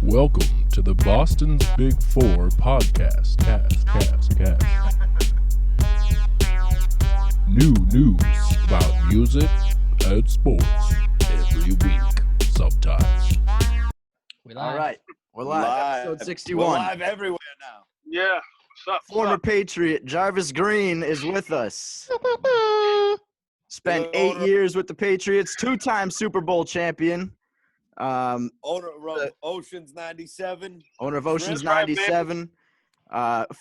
Welcome to the Boston's Big Four podcast. Cast. New news about music and sports every week, sometimes. All right, we're live. Episode 61. We're live everywhere now. Yeah. What's up? Former Patriot Jarvis Green is with us. Spent 8 years with the Patriots, two-time Super Bowl champion. Owner of Oceans 97. Owner of Oceans Right, 97.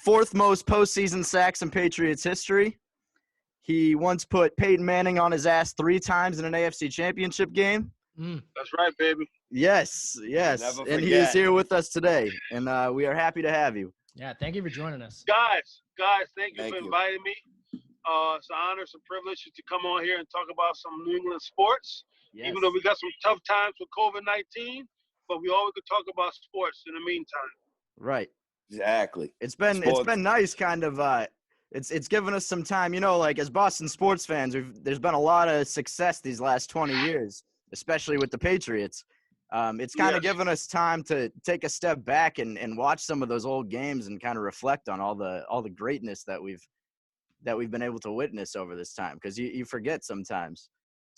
Fourth most postseason sacks in Patriots history. He once put Peyton Manning on his ass 3 times in an AFC championship game. That's right, baby. Yes. Never And he is forget. here with us today, and we are happy to have you. Yeah, thank you for joining us. Guys, thank you Thank for you. inviting me. It's an honor, it's a privilege to come on here and talk about some New England sports. Yes. Even though we got some tough times with COVID-19, but we always could talk about sports in the meantime. Right. Exactly. It's been nice, kind of. It's given us some time, like as Boston sports fans, there's been a lot of success these last 20 years, especially with the Patriots. It's kind of given us time to take a step back and watch some of those old games and kind of reflect on all the greatness that we've been able to witness over this time, because you forget sometimes.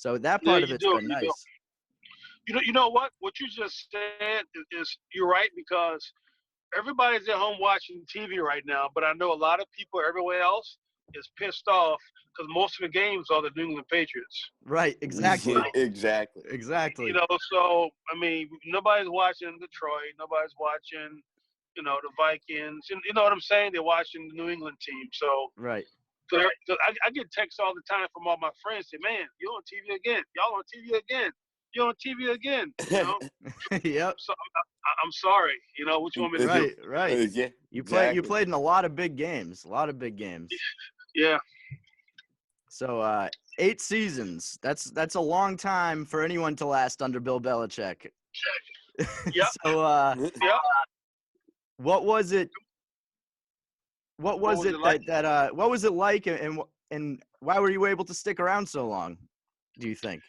So that part of it's been nice. You know what? What you just said is you're right, because everybody's at home watching TV right now, but I know a lot of people everywhere else is pissed off because most of the games are the New England Patriots. Right. Exactly. Exactly. Exactly. So, I mean, nobody's watching Detroit. Nobody's watching, the Vikings. You know what I'm saying? They're watching the New England team. So, Right. I get texts all the time from all my friends say, man, you're on TV again. Y'all on TV again. You're on TV again. Yep. So I'm sorry. What you want me to do? Right. Yeah. You exactly. played in a lot of big games. Yeah. So 8 seasons. That's a long time for anyone to last under Bill Belichick. Yep. So Yep. what was it? What was it like, and why were you able to stick around so long, do you think?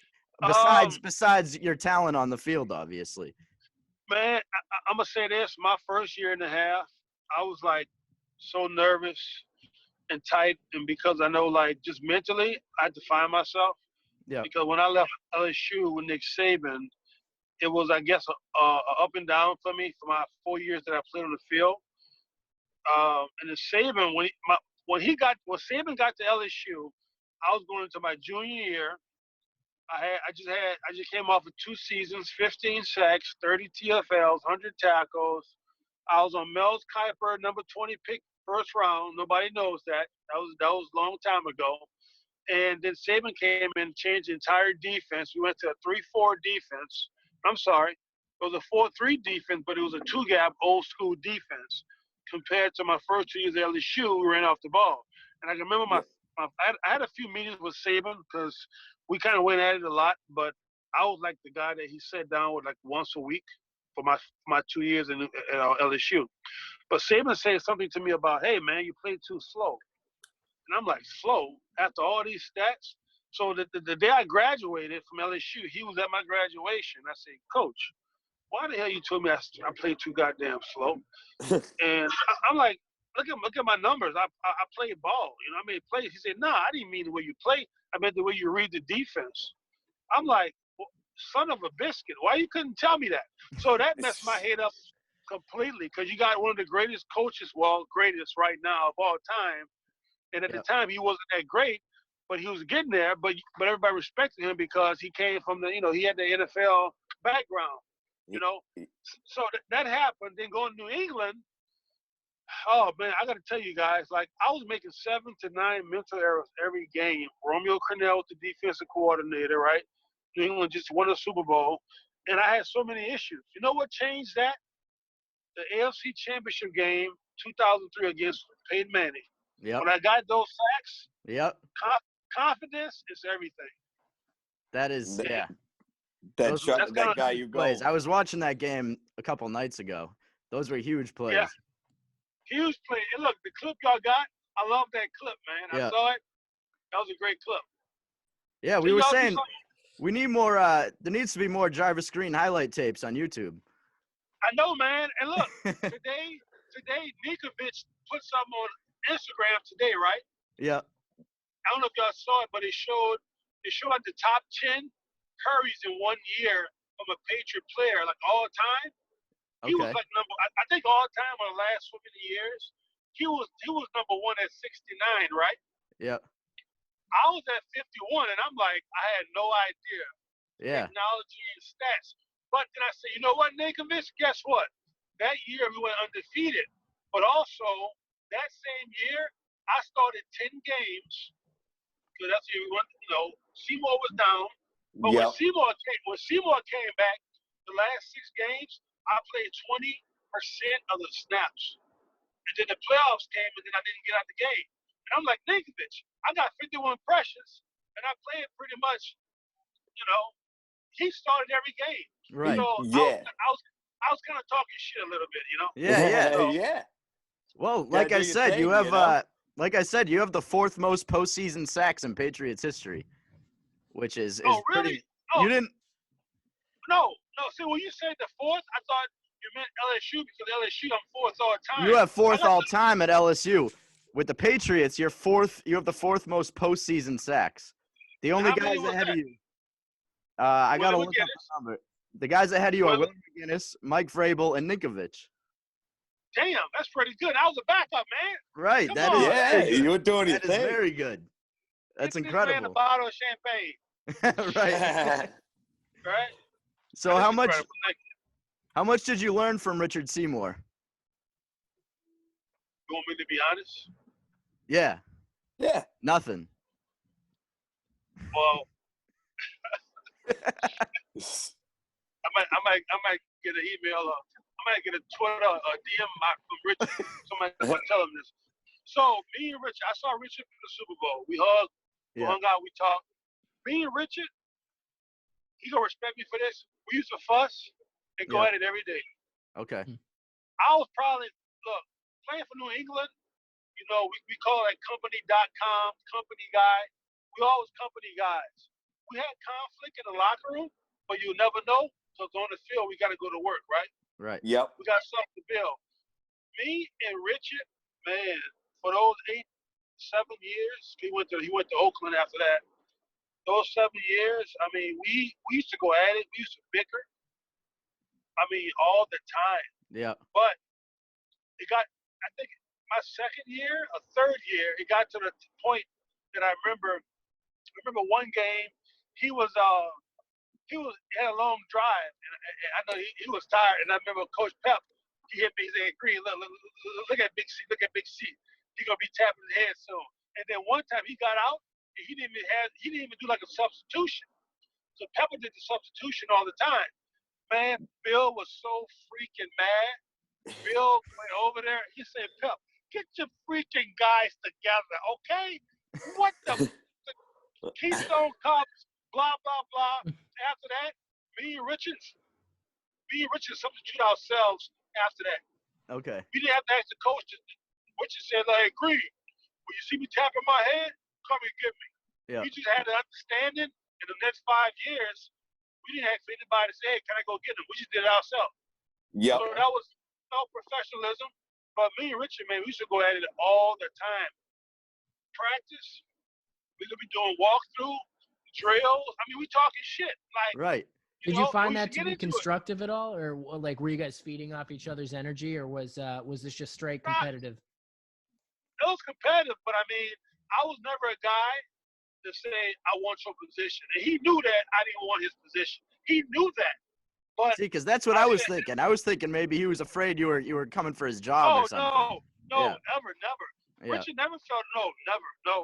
Besides your talent on the field, obviously. Man, I'm going to say this. My first year and a half, I was, so nervous and tight. And because I know, just mentally, I had to find myself. Yeah. Because when I left LSU with Nick Saban, it was, I guess, a up and down for me for my 4 years that I played on the field. And then Saban, when Saban got to LSU, I was going into my junior year. I just came off of 2 seasons, 15 sacks, 30 TFLs, 100 tackles. I was on Mel's Kiper, number 20 pick, first round. Nobody knows that. That was a long time ago. And then Saban came in and changed the entire defense. We went to a 3-4 defense. I'm sorry, it was a 4-3 defense, but it was a 2-gap old school defense. Compared to my first 2 years at LSU, we ran off the ball. And I can remember I had a few meetings with Saban because we kind of went at it a lot, but I was like the guy that he sat down with once a week for my 2 years at LSU. But Saban said something to me about, hey, man, you played too slow. And I'm like, slow? After all these stats? So the day I graduated from LSU, he was at my graduation. I said, Coach, why the hell you told me I played too goddamn slow? And I'm like, look at my numbers. I played ball. He said, nah, I didn't mean the way you play. I meant the way you read the defense. I'm like, well, son of a biscuit. Why you couldn't tell me that? So that messed my head up completely, because you got one of the greatest coaches, greatest right now of all time. And at the time, he wasn't that great, but he was getting there. But everybody respected him because he came from he had the NFL background. So that happened. Then going to New England, oh man, I got to tell you guys, I was making 7 to 9 mental errors every game. Romeo Crennel was the defensive coordinator, right? New England just won a Super Bowl, and I had so many issues. You know what changed that? The AFC Championship game, 2003 against Peyton Manning. Yep. When I got those sacks, Yep. Confidence is everything. That is, yeah. That guy you go. Plays. I was watching that game a couple nights ago. Those were huge plays. Yeah. Huge play. And look, the clip y'all got, I love that clip, man. I saw it. That was a great clip. Yeah, we were saying we need more. There needs to be more Jarvis Green highlight tapes on YouTube. I know, man. And look, today, Nikovic put something on Instagram today, right? Yeah. I don't know if y'all saw it, but it showed like the top 10 hurries in 1 year from a Patriot player, like all time. He was Okay. like I think all time in the last so many years, he was number one at 69, right? Yeah. I was at 51, and I'm like, I had no idea. Yeah. Technology and stats. But then I said, you know what, Nikovic? Guess what? That year we went undefeated. But also, that same year, I started 10 games. Because that's the year we went, Seymour was down. But when Seymour came back, the last 6 games, I played 20% of the snaps. And then the playoffs came, and then I didn't get out the game. And I'm like, Nikovic, I got 51 pressures, and I played pretty much, he started every game. Right. So Yeah. I was kind of talking shit a little bit, Yeah. So, Yeah. Well, like I said, you have like I said, you have the 4th most postseason sacks in Patriots history, which is really? pretty. Oh, You didn't. No. See, when you said the 4th, I thought you meant LSU because LSU, I'm 4th all time. You have 4th all time at LSU. With the Patriots, you're 4th. You have the 4th most postseason sacks. The only guys ahead of you. I gotta look up the number. The guys ahead of you are Willie McGinnis, Mike Vrabel, and Nikovic. Damn, that's pretty good. I was a backup, man. Right. Come that on. is. Yeah, you were doing your thing. That is very good. That's Get incredible. this man a bottle of champagne. Right. Right. So how much did you learn from Richard Seymour? You want me to be honest? Yeah. Yeah. Nothing. Well, I might get an email. I might get a Twitter, a DM from Richard. Somebody tell him this. So me and Richard, I saw Richard in the Super Bowl. We hugged, we hung out, we talked. Me and Richard, he gonna respect me for this. We used to fuss and go at it every day. Okay. I was probably playing for New England. We call it company.com, company guy. We always company guys. We had conflict in the locker room, but you never know. So on the field, we got to go to work, right? Right. Yep. We got something to build. Me and Richard, man, for those 7 years, he went to Oakland after that. Those 7 years, I mean, we used to go at it. We used to bicker. I mean, all the time. Yeah. But it got, I think, my second year, a third year, it got to the point that I remember one game, he had a long drive, and I know he was tired, and I remember Coach Pep, he hit me, he said, Green, look at Big C, He's going to be tapping his head soon. And then one time he got out, and he didn't even do like a substitution. So Pepper did the substitution all the time. Man, Bill was so freaking mad. Bill went over there, he said, Pep, get your freaking guys together, okay? What the Keystone Cups, blah, blah, blah. After that, me and Richard substitute ourselves after that. Okay. We didn't have to ask the coach. Richard said, like, Green, when you see me tapping my head, come and get me. Yeah. We just had an understanding in the next 5 years. We didn't ask for anybody to say, hey, can I go get him? We just did it ourselves. Yep. So that was professionalism. But me and Richard, man, we used to go at it all the time. Practice, we could be doing walkthrough, drills. I mean, we talking shit. Like, right. Did you find that to be constructive at all, or like were you guys feeding off each other's energy, or was this just straight competitive? It was competitive, but I mean, I was never a guy to say I want your position, and he knew that I didn't want his position. He knew that. But see, because that's what I was thinking. I was thinking maybe he was afraid you were coming for his job or something. No, never. Yeah. Richard never felt no.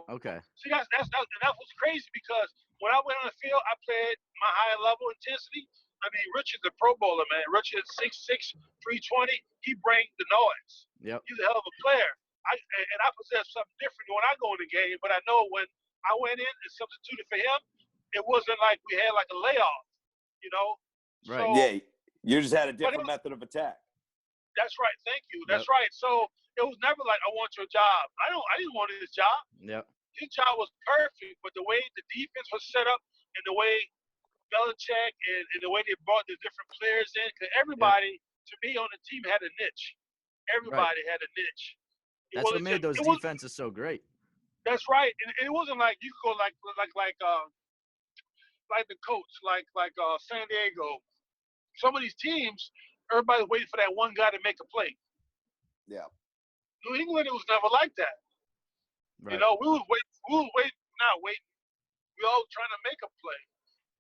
Okay. See, that was crazy because when I went on the field, I played my high level intensity. I mean, Richard's a Pro Bowler, man. Richard's 6'6", 320. He brings the noise. Yep. He's a hell of a player. I possess something different when I go in the game, but I know when I went in and substituted for him, it wasn't like we had like a layoff, Right. So, yeah, you just had a different method of attack. That's right. Thank you. That's right. So it was never like I want your job. I didn't want his job. Yep. His job was perfect, but the way the defense was set up and the way Belichick and the way they brought the different players in, because everybody to me on the team had a niche. Right. Everybody had a niche. That's what made those defenses so great. That's right, and it wasn't like you could go like the Colts, like San Diego. Some of these teams, everybody's waiting for that one guy to make a play. Yeah. New England, it was never like that. Right. You know, we was waiting, not waiting. We all trying to make a play.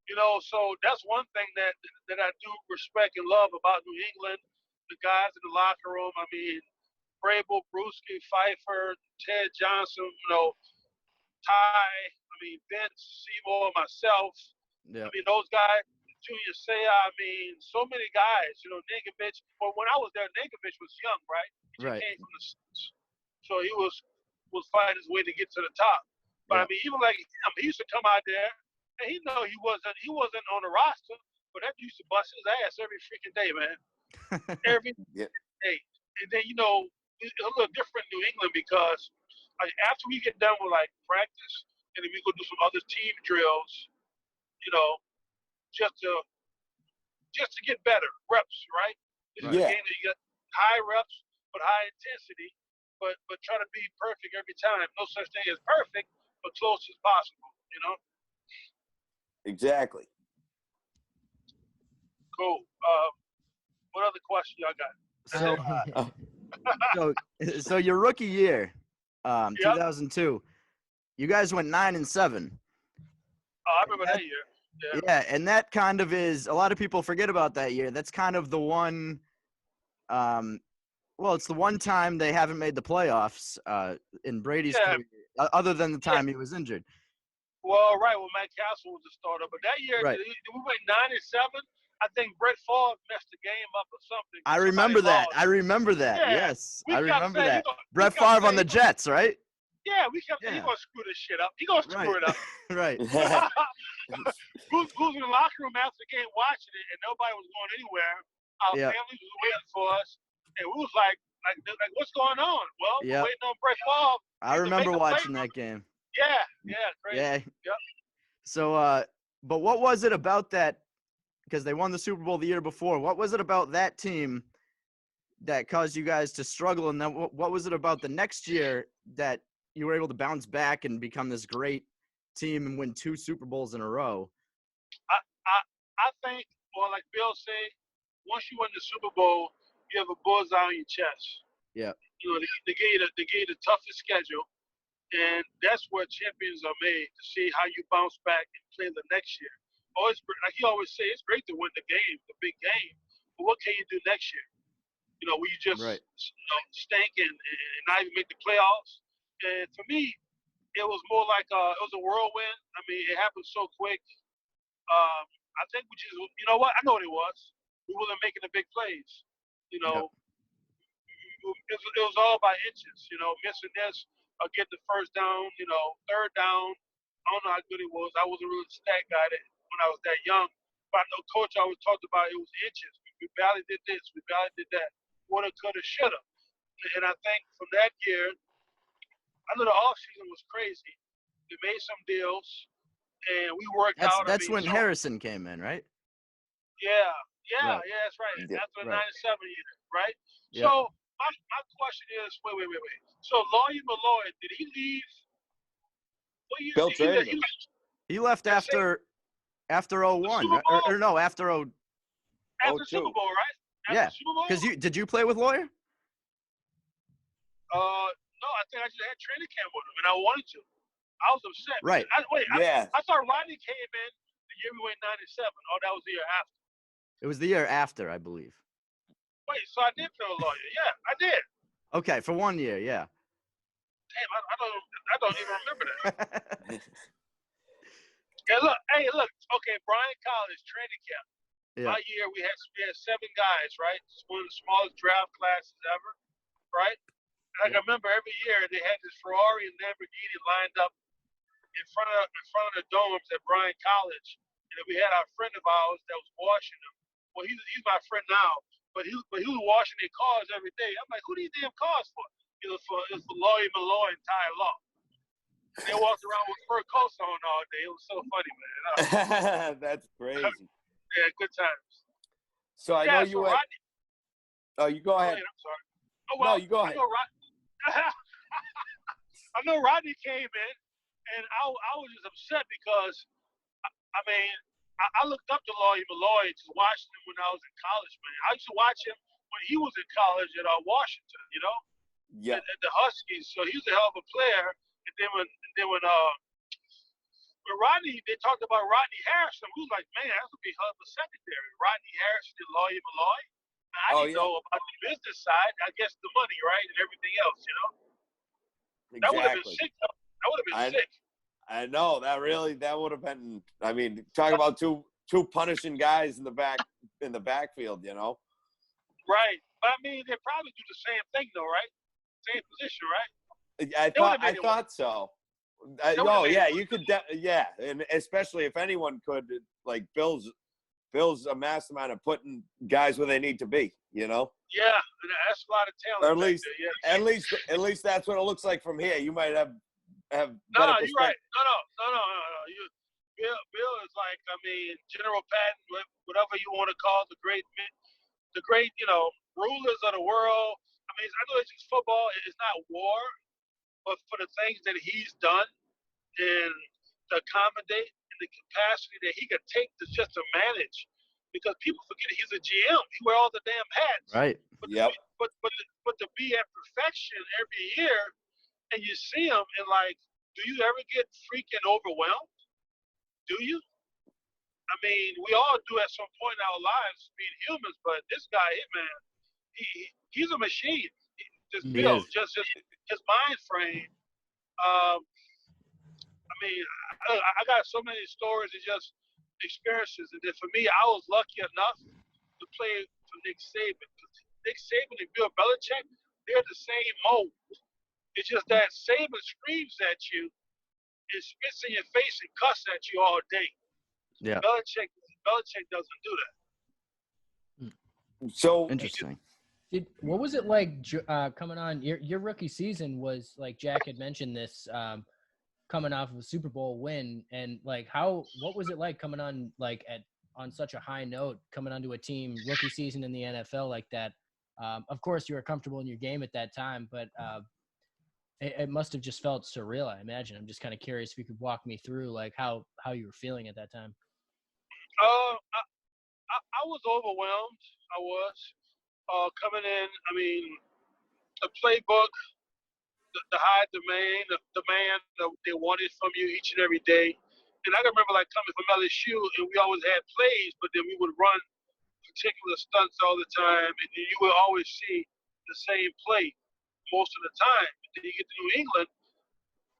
You know, so that's one thing that I do respect and love about New England. The guys in the locker room. I mean, Vrabel, Brewski, Pfeiffer, Ted Johnson. You know, Ty. I mean, Vince, Seymour, myself. Yeah. I mean, those guys. Junior Seau. I mean, so many guys. You know, Ninkovich. But when I was there, Ninkovich was young, right? He Right. came from the Saints, so he was fighting his way to get to the top. But I mean, even like him, he used to come out there, and he know he wasn't on the roster, but that used to bust his ass every freaking day, man. Every day. And then it's a little different in New England because like after we get done with like practice, and then we go do some other team drills, you know, just to get better reps, right? This is a game that you got high reps but high intensity, but try to be perfect every time. No such thing as perfect, but close as possible, you know? Exactly. Cool. What other question y'all got? So your rookie year, 2002, you guys went 9-7. Oh, I remember that year. Yeah, and that kind of is – a lot of people forget about that year. That's kind of the one it's the one time they haven't made the playoffs in Brady's career, other than the time he was injured. Well, right, when Matt Castle was the starter. But that year, we went 9-7. I think Brett Favre messed the game up or something. I remember that. Yeah. Yes, I remember that. Brett Favre on the Jets, right? Yeah, we kept saying he's going to screw this shit up. He's going to screw it up. Right. Who's in the locker room after the game watching it, and nobody was going anywhere. Our families was waiting for us, and we was like, what's going on? Well, we're waiting on Brett Favre. I remember watching that game. Yeah, crazy. Yeah. Yep. So, but what was it about that? Because they won the Super Bowl the year before. What was it about that team that caused you guys to struggle? And then what was it about the next year that you were able to bounce back and become this great team and win 2 Super Bowls in a row? I think, well, like Bill said, once you win the Super Bowl, you have a bullseye on your chest. Yeah. You know, they gave you the toughest schedule, and that's where champions are made, to see how you bounce back and play the next year. Always, like he always say, it's great to win the game, the big game, but what can you do next year? You know, will you just stink and not even make the playoffs? And for me, it was more like it was a whirlwind. I mean, it happened so quick. I think we just, you know what? I know what it was. We wasn't making the big plays. You know, it was all by inches. You know, missing this or get the first down. You know, third down. I don't know how good it was. I wasn't really a stat guy when I was that young. But I know Coach always talked about it was inches. We barely did this. We barely did that. Woulda, coulda, shoulda. And I think from that year, I know the offseason was crazy. They made some deals, and we worked out. That's when Harrison came in, right? Yeah, that's right. After the 97 year, right? Yeah. So my question is, wait. So Lawyer Malloy, did he leave? What year Bill did traded him. He left after 01, or no, after after the Super Bowl, right? After the Super Bowl? Because did you play with Lawyer? No, I think I just had training camp with him, and I wanted to. I was upset. Right. I thought Rodney came in the year we went 97. Oh, that was the year after. It was the year after, I believe. Wait, so I did play a Lawyer. Yeah, I did. Okay, for 1 year, yeah. Damn, I don't even remember that. Hey, look. Okay, Bryan College training camp. Yeah. My year we had 7 guys, right? It's one of the smallest draft classes ever, right? I remember every year they had this Ferrari and Lamborghini lined up in front of the domes at Bryan College, and then we had our friend of ours that was washing them. Well, he's my friend now, but he was washing their cars every day. I'm like, who do you damn cars for? It was for Lawyer Malloy and Ty Law. And they walked around with fur coats on all day. It was so funny, man. That's crazy. Yeah, good times. So I know you went. Oh, you go ahead. I'm sorry. Oh, well, No, you go ahead. I know Rodney came in, and I was just upset because, I mean, I looked up to Lloyd Malloy, just watched him when I was in college, man. I used to watch him when he was in college at Washington, Yeah. at the Huskies. So he was a hell of a player. And then when Rodney, they talked about Rodney Harrison, we was like, man, that's gonna be hell of a secondary. Rodney Harrison and Lloyd Malloy. I didn't know about the business side. I guess the money, right, and everything else, Exactly. That would have been sick. That would have been sick. I know that would have been. I mean, talk about two punishing guys in the backfield, Right, but I mean, they probably do the same thing though, right? Same position, right? I thought so. You could. And especially if anyone could, like Bill's a mastermind of putting guys where they need to be. Yeah, that's a lot of talent. Or at least that's what it looks like from here. You might have better No, you're right. No. Bill is like, I mean, General Patton, whatever you want to call the great, rulers of the world. I mean, I know it's just football. It's not war, but for the things that he's done and to accommodate and the capacity that he could take just to manage, because people forget he's a GM. He wear all the damn hats. Right. But to be at perfection every year, and you see him and like, do you ever get freaking overwhelmed? Do you? I mean, we all do at some point in our lives, being humans. But this guy, man, he's a machine. Just Bill, just his mind frame. I mean, I got so many stories and just experiences, and then for me, I was lucky enough to play for Nick Saban. Nick Saban and Bill Belichick, they're the same mold. It's just that Saban screams at you and spits in your face and cuss at you all day. Yeah. Belichick doesn't do that. So Interesting. What was it like coming on? Your rookie season was, like Jack had mentioned this, coming off of a Super Bowl win, and like what was it like coming on on such a high note, coming onto a team rookie season in the NFL like that? Of course, you were comfortable in your game at that time, but it must have just felt surreal, I imagine. I'm just kind of curious if you could walk me through like how you were feeling at that time. I was overwhelmed. I was coming in. I mean, the playbook, the high demand, the demand that they wanted from you each and every day. And I can remember like coming from LSU, and we always had plays, but then we would run particular stunts all the time, and then you would always see the same play most of the time. But then you get to New England,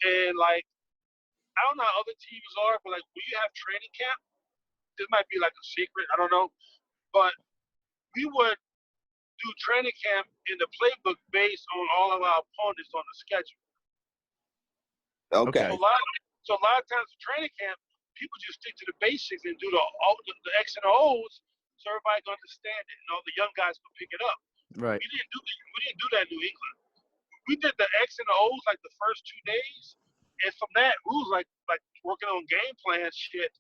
and like, I don't know how other teams are, but like when you have training camp, this might be like a secret, I don't know, but we would do training camp in the playbook based on all of our opponents on the schedule. Okay. So a lot of times in training camp, people just stick to the basics and do the X and O's, so everybody can understand it, and all the young guys can pick it up. Right. We didn't do that in New England. We did the X and O's like the first 2 days, and from that we was like working on game plan shit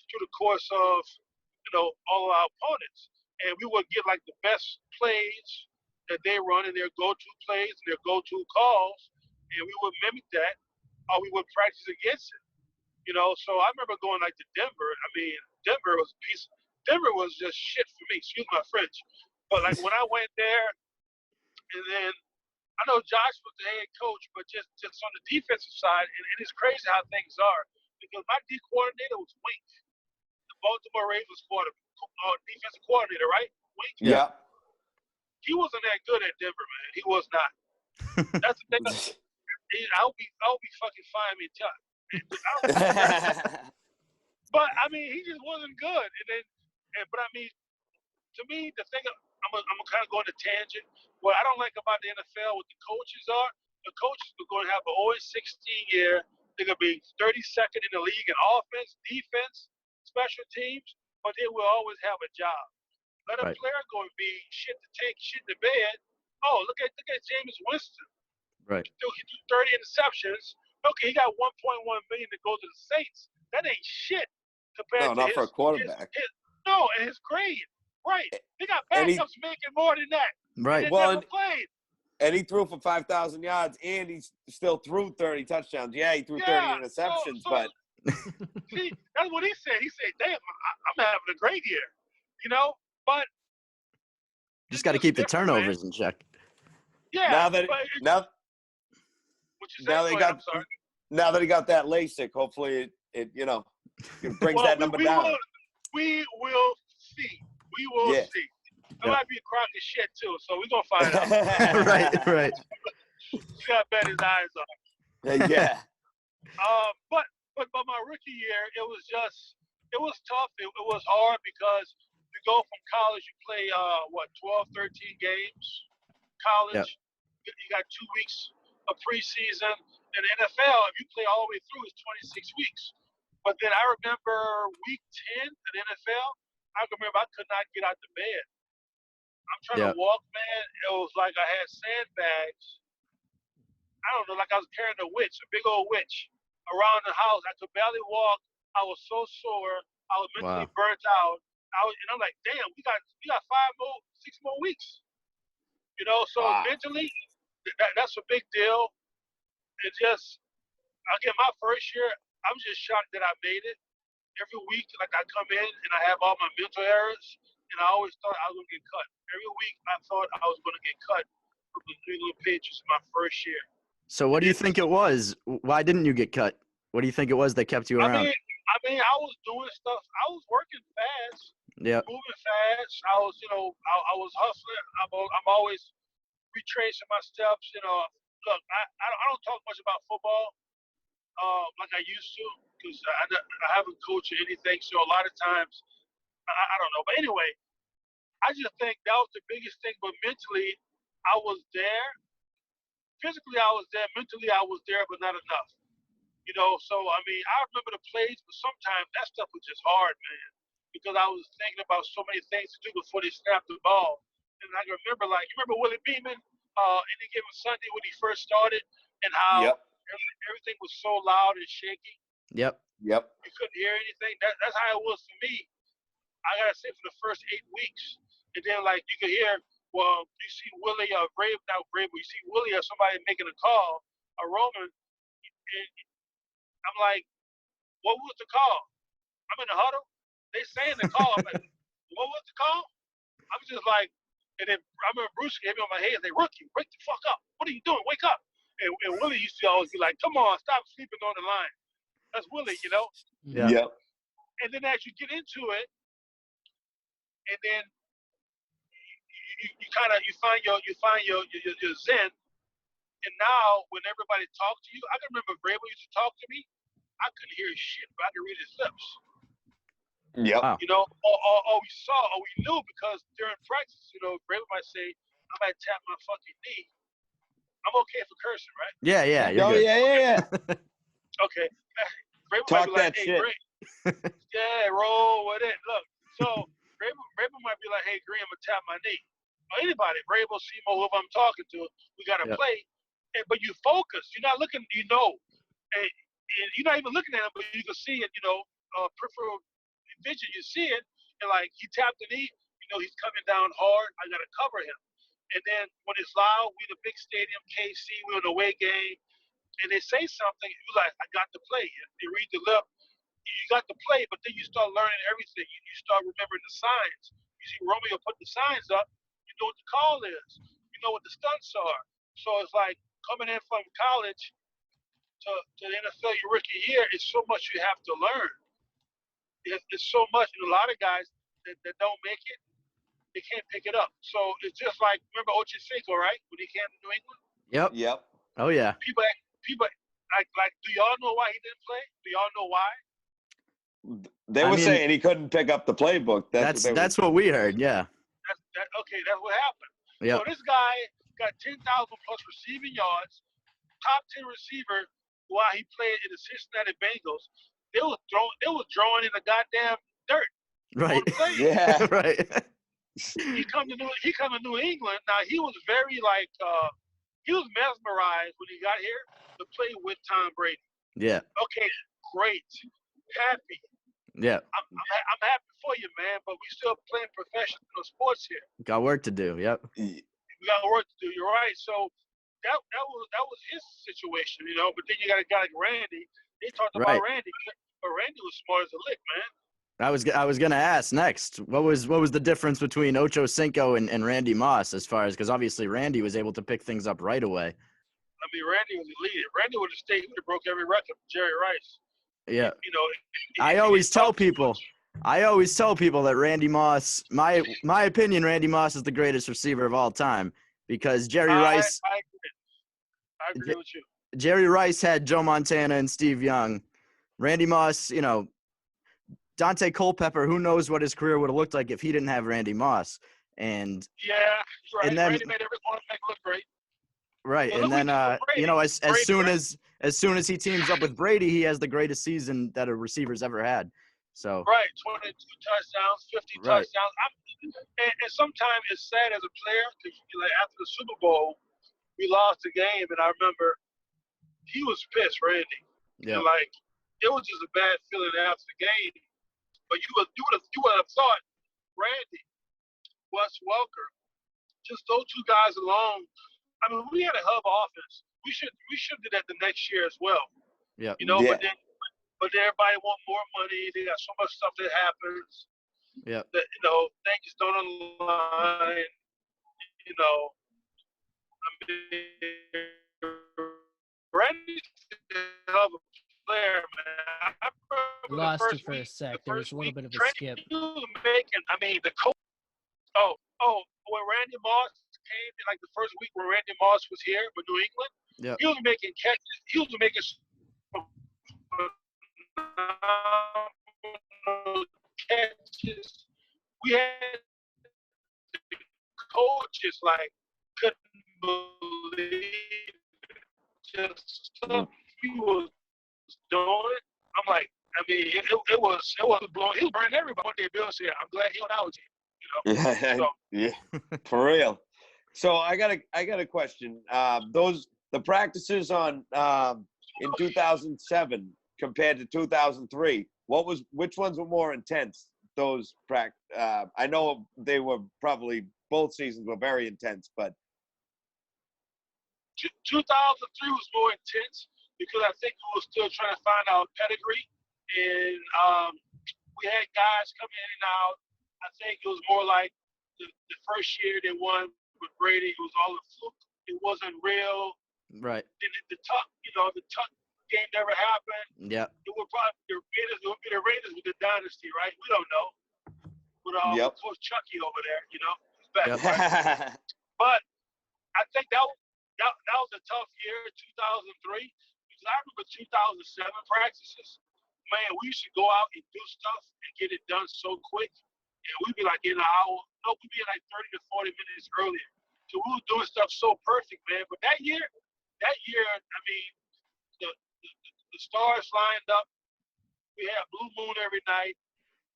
through the course of all of our opponents, and we would get like the best plays that they run and their go-to plays and their go-to calls, and we would mimic that, or we would practice against it. So I remember going like to Denver. I mean, Denver was just shit for me. Excuse my French, but like when I went there, and then I know Josh was the head coach, but just on the defensive side, and it's crazy how things are, because my D coordinator was Wink, the Baltimore Ravens defensive coordinator, right? Wink. Yeah. He wasn't that good at Denver, man. He was not. That's the thing. I'll be fucking fine me tough. But I mean, he just wasn't good. But I mean, to me, the thing I'm gonna kind of go on a tangent. What I don't like about the NFL, what the coaches are going to have an 0-16 year. They're gonna be 32nd in the league in offense, defense, special teams, but they will always have a job. Let a player go and be shit to bed. Oh, look at Jameis Winston. Right. He threw 30 interceptions. Okay, he got 1.1 million to go to the Saints. That ain't shit compared to not for a quarterback. No, and his grade. Right. They got And he- backups making more than that. Right. And they Well, never played. And he threw for 5,000 yards, and he still threw 30 touchdowns. Yeah, he threw 30 Yeah, interceptions, so- but See, that's what he said. He said, "Damn, I'm having a great year," you know. But Just it's got to keep the different, man. turnovers in check. Yeah. now that but it's- now what you now say? they Go ahead, got I'm sorry. now that he got that LASIK, hopefully it brings that number down. We will see. We will Yeah. see. It Yep. might be a crock of shit too, so we're gonna find out. Right. You gotta bet his eyes on. Yeah. But my rookie year, it was tough. It was hard because you go from college, you play 12, 13 games. College, you got 2 weeks of preseason. In the NFL, if you play all the way through, it's 26 weeks. But then I remember week 10 in the NFL, I could not get out of bed. I'm trying to walk, man. It was like I had sandbags. I don't know, like I was carrying a big old witch around the house. I could barely walk. I was so sore. I was mentally burnt out. And I'm like, damn, we got 6 more weeks. You know, so mentally, that's a big deal. It just, again, my first year, I'm just shocked that I made it. Every week, like I come in and I have all my mental errors, and I always thought I was going to get cut. Every week, I thought I was going to get cut from the New England Patriots in my first year. So what do you think it was? Why didn't you get cut? What do you think it was that kept you around? I was doing stuff. I was working fast. Yeah. Moving fast. I was, I was hustling. I'm always retracing my steps. Look, I don't talk much about football like I used to because I haven't coached or anything. So a lot of times, I don't know. But anyway, I just think that was the biggest thing. But mentally, I was there. Physically, I was there. Mentally, I was there, but not enough. So, I remember the plays, but sometimes that stuff was just hard, man, because I was thinking about so many things to do before they snapped the ball. And I remember, you remember Willie Beeman, any given Sunday when he first started, and how everything was so loud and shaky. Yep. You couldn't hear anything. That's how it was for me. I got to say for the first 8 weeks. And then, you could hear, you see Willie, you see Willie or somebody making a call, a Roman, and I'm like, what was the call? I'm in the huddle. They saying the call. I'm like, what was the call? I'm just like, and then I remember Bruce hit me on my head and say, rookie, wake the fuck up. What are you doing? Wake up. And Willie used to always be like, come on, stop sleeping on the line. That's Willie, Yeah. Yep. And then as you get into it, and then you find your zen. And now when everybody talks to you, I can remember Vrabel used to talk to me. I couldn't hear shit, but I could read his lips. Yep. Wow. Or we knew because during practice, Vrabel might say, I might tap my fucking knee. I'm okay for cursing, right? Yeah. You're Oh good. yeah. Okay. Vrabel Talk might be like, that hey, shit. Green. Yeah, roll with it. Look, so Vrabel might be like, hey, Green, I'm going to tap my knee. Or anybody, Vrabel, Seymour, whoever I'm talking to, we got to play. But you focus. You're not looking, and you're not even looking at him, but you can see it, peripheral vision. You see it, and he tapped the knee, he's coming down hard. I got to cover him. And then when it's loud, we in a big stadium, KC, we're in a away game, and they say something, you're like, I got to play. You read the lip, you got to play, but then you start learning everything. You start remembering the signs. You see Romeo put the signs up, you know what the call is. You know what the stunts are. So it's like coming in from college to the NFL your rookie year, it's so much you have to learn. It's so much. And a lot of guys that don't make it, they can't pick it up. So it's just like, remember Ochocinco, right? When he came to New England? Yep. Oh, yeah. People like, do y'all know why he didn't play? Do y'all know why? They were saying he couldn't pick up the playbook. That's what we heard. Yeah. That's what happened. Yeah. So this guy got 10,000 plus receiving yards, top 10 receiver while he played in the Cincinnati Bengals. They was drawing in the goddamn dirt. Right. Yeah. Right. He come to New England. Now he was very he was mesmerized when he got here to play with Tom Brady. Yeah. Okay, great, happy. Yeah, I'm happy for you, man. But we still playing professional sports here. got work to do. Yep. We got work to do. You're right. So that was his situation, you know. But then you got a guy like Randy. They talked Right. about Randy, but Randy was smart as a lick, man. I was gonna ask next. What was the difference between Ocho Cinco and Randy Moss as far as, because obviously Randy was able to pick things up right away. I mean, Randy was elite. Randy would have stayed. He would have broke every record for Jerry Rice. Yeah. You know. I always tell people that Randy Moss, my opinion, Randy Moss is the greatest receiver of all time, because Jerry Rice. I agree with you. Jerry Rice had Joe Montana and Steve Young. Randy Moss, you know, Dante Culpepper, who knows what his career would have looked like if he didn't have Randy Moss. And yeah, right. And then, Randy made everyone look great. Right, Well, and then you know, as soon as he teams up with Brady, he has the greatest season that a receiver's ever had. So right, 22 touchdowns, 50 right. touchdowns. And sometimes it's sad as a player because like after the Super Bowl, we lost the game, and I remember he was pissed, Randy. Yeah. And like it was just a bad feeling after the game. But you would have thought Randy, Wes Welker, just those two guys alone. I mean, we had a hub offense. We should do that the next year as well. Yeah. You know, Yeah. but then everybody want more money. They got so much stuff that happens. Yeah. That, you know, things don't align. You know, I mean, Randy's a hell of a player, man. I remember Lost the first you for a week, sec. the There was first a little week bit of a training, skip. he was making. I mean, the coach. When Randy Moss came in, like the first week when Randy Moss was here with New England, Yeah. he was making catches. He was making catches. We had coaches like couldn't believe just stuff he was doing. I'm like, I mean, it was blowing. He was burning everybody. One day, Bill said, "I'm glad he went out here." You know, so, Yeah, for real. So I got a question. The practices on in 2007 compared to 2003. Which ones were more intense? I know they were probably both seasons were very intense, but 2003 was more intense because I think we were still trying to find our pedigree, and we had guys coming in and out. I think it was more like the first year they won with Brady. It was all a fluke. It wasn't real. Right. The tough game never happened. Yeah. It would probably the Raiders with the dynasty, right? We don't know. With Coach Chucky over there, you know, he's back. Yep. Right? But I think that was a tough year, 2003, because I remember 2007 practices. Man, we used to go out and do stuff and get it done so quick, and we'd be like in an hour. No, we'd be like 30 to 40 minutes earlier. So we were doing stuff so perfect, man. But that year, I mean, the stars lined up. We had blue moon every night.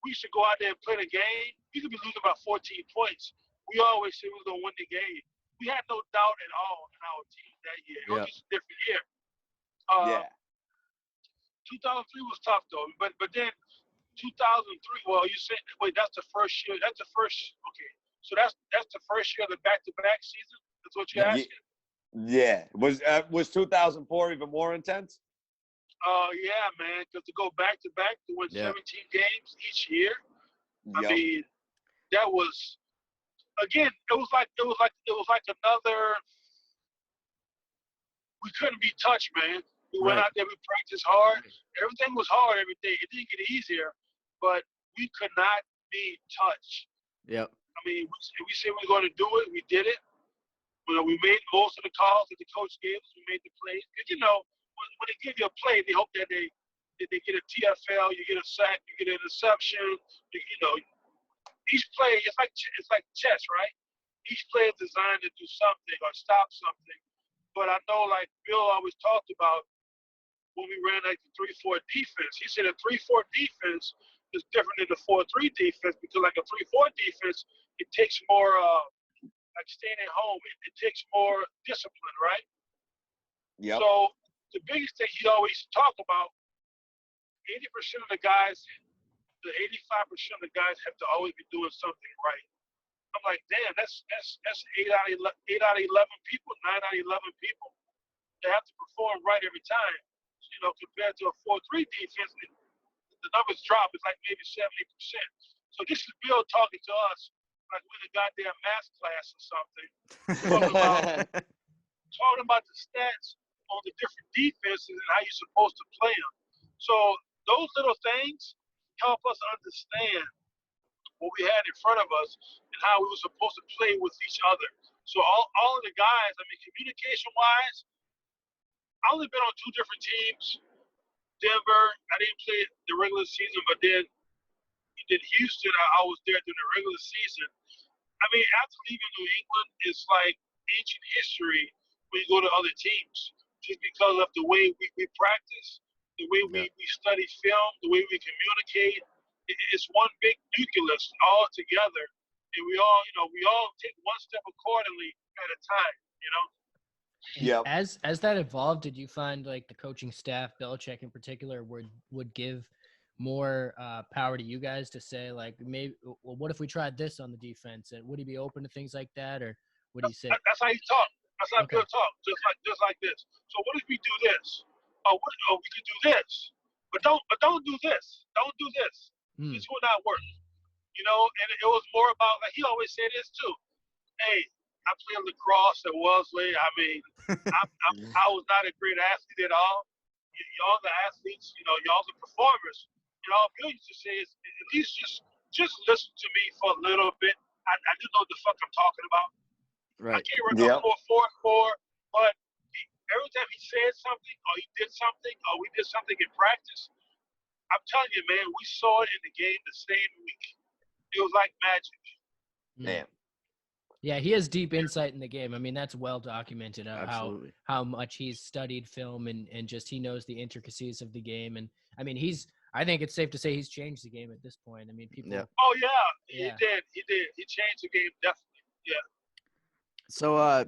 We used to go out there and play the game. We could be losing about 14 points. We always said we were going to win the game. We had no doubt at all in our team that year. It was just a different year. 2003 was tough though, but then 2003. Well, you said wait, that's the first year. That's the first. Okay, so that's the first year of the back-to-back season. That's what you're asking. Yeah. Was 2004 even more intense? Yeah, man. Because to go back-to-back to win 17 games each year. I mean, that was. Again, it was like another. We couldn't be touched, man. We went out there, we practiced hard. Everything was hard every day. It didn't get easier, but we could not be touched. Yep. I mean, we said we were going to do it. We did it. You know, we made most of the calls that the coach gave us. We made the plays. Because, you know, when they give you a play, they hope that they get a TFL, you get a sack, you get an interception. You know, each play, it's like chess, right? Each play is designed to do something or stop something. But I know, like Bill always talked about when we ran like the 3-4 defense. He said a 3-4 defense is different than the 4-3 defense because like a 3-4 defense, it takes more like staying at home. It takes more discipline, right? Yep. So the biggest thing he always talk about, 80% of the guys the 85% of the guys have to always be doing something right. I'm like, damn, that's 8 out of 11 people, 9 out of 11 people. They have to perform right every time. Compared to a 4-3 defense, the numbers drop. It's like maybe 70%. So this is Bill talking to us like we're in a goddamn math class or something, talking about the stats on the different defenses and how you're supposed to play them. So those little things help us understand what we had in front of us and how we were supposed to play with each other. So all of the guys, communication-wise, I only been on 2 different teams. Denver, I didn't play the regular season, but then Houston, I was there during the regular season. After leaving New England, it's like ancient history when you go to other teams, just because of the way we practice, the way we study film, the way we communicate. It's one big nucleus all together, and we all take one step accordingly at a time. Yeah. As that evolved, did you find like the coaching staff, Belichick in particular, would give more power to you guys to say like, maybe, well, what if we tried this on the defense? And would he be open to things like that, or would he say? That's how he talk. That's how Bill talk. Just like this. So what if we do this? Oh, we could do this, but don't do this. Don't do this. This will not work. And it was more about, like he always said this too. Hey, I played lacrosse at Wellesley. I was not a great athlete at all. Y'all the athletes, y'all the performers. All Bill used to say is at least just listen to me for a little bit. I do know what the fuck I'm talking about. Right. I can't remember 4-4, but every time he said something or he did something or we did something in practice, I'm telling you, man, we saw it in the game the same week. It was like magic. Man. Yeah, he has deep insight in the game. That's well documented Absolutely. how much he's studied film and just he knows the intricacies of the game. And I think it's safe to say he's changed the game at this point. People. Yeah. Oh yeah, he did. He changed the game definitely. Yeah. So,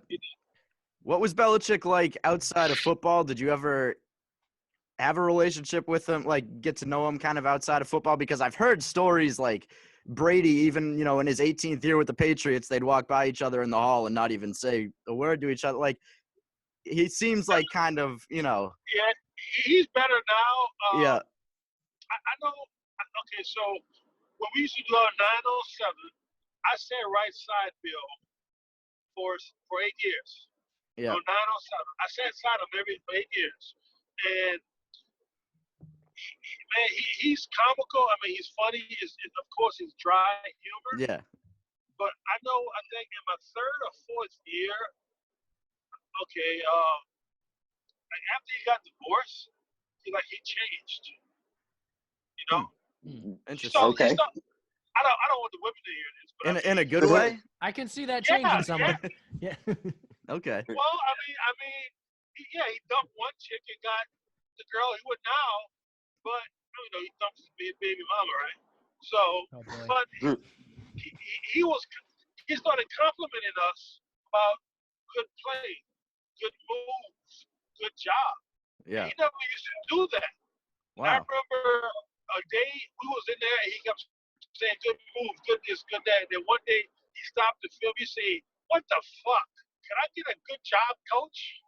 what was Belichick like outside of football? Did you ever have a relationship with him, like get to know him kind of outside of football? Because I've heard stories like Brady, even, in his 18th year with the Patriots, they'd walk by each other in the hall and not even say a word to each other. Like, he seems like kind of, Yeah, he's better now. Yeah. I know. Okay, so when we used to do our 907, I sat right side Bill for 8 years. Yeah. 907. I sat side him for 8 years. And man, he's comical. He's funny. Of course, he's dry humor. Yeah. But I think in my 3rd or 4th year, after he got divorced, he changed. Interesting. Okay. I don't want the women to hear this, but In a good way? I can see that changing someone. Yeah. Okay. Well, he dumped one chick and got the girl he would now, but he dumped his baby mama, right? So, but he started complimenting us about good play, good moves, good job. Yeah. He never used to do that. I Wow. remember a day we was in there and he kept saying good move, good this, good that. And then one day he stopped the film. He said, "What the fuck? Can I get a good job, coach?"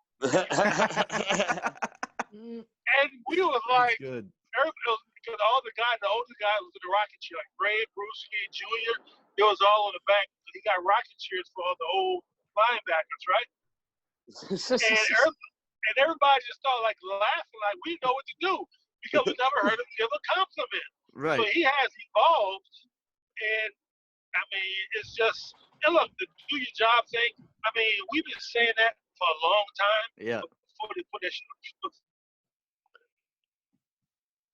And we was like, good. because all the older guys was in the rocket chair, like Ray, Brewski, Jr. It was all in the back. He got rocket chairs for all the old linebackers, right? And everybody just started laughing, like we know what to do because we never heard him give a compliment. Right. So he has evolved, and it's just, and look, the do your job thing. We've been saying that for a long time. Yeah. Before they put that shit.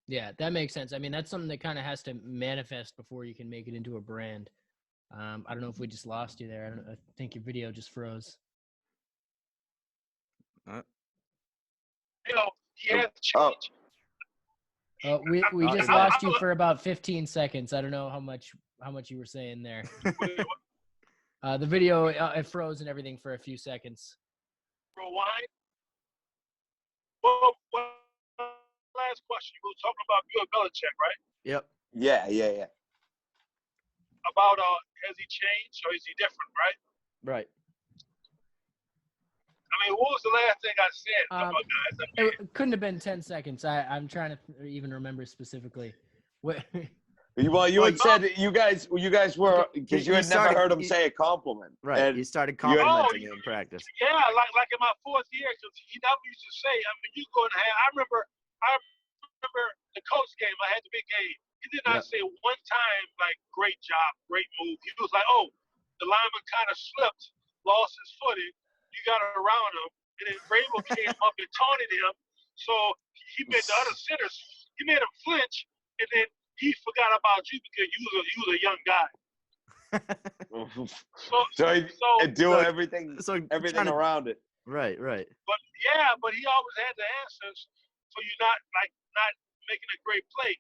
Yeah, that makes sense. That's something that kind of has to manifest before you can make it into a brand. I don't know if we just lost you there. I think your video just froze. He has changed. We just lost you for about 15 seconds. I don't know how much you were saying there. The video it froze and everything for a few seconds. Rewind. Well, last question. You were talking about Bill Belichick, right? Yep. Yeah. About has he changed or is he different, right? Right. I mean, what was the last thing I said? Come on, guys. I mean, It couldn't have been 10 seconds. I'm trying to even remember specifically. What? Well, you had said you guys were because you He had never started- heard him he- say a compliment. Right. And He started you had- complimenting you in practice. yeah, like in my 4th year, because he never used to say. I mean, you go and have. I remember the coach game. I had the big game. He did not say one time like "great job, great move." He was like, "Oh, the lineman kind of slipped, lost his footing. You got around him, and then Vrabel came up and taunted him. So he made the other centers. He made him flinch, and then he forgot about you because you was a young guy. so he'd do everything trying to- around it. Right. But he always had the answers, so you're not making a great play,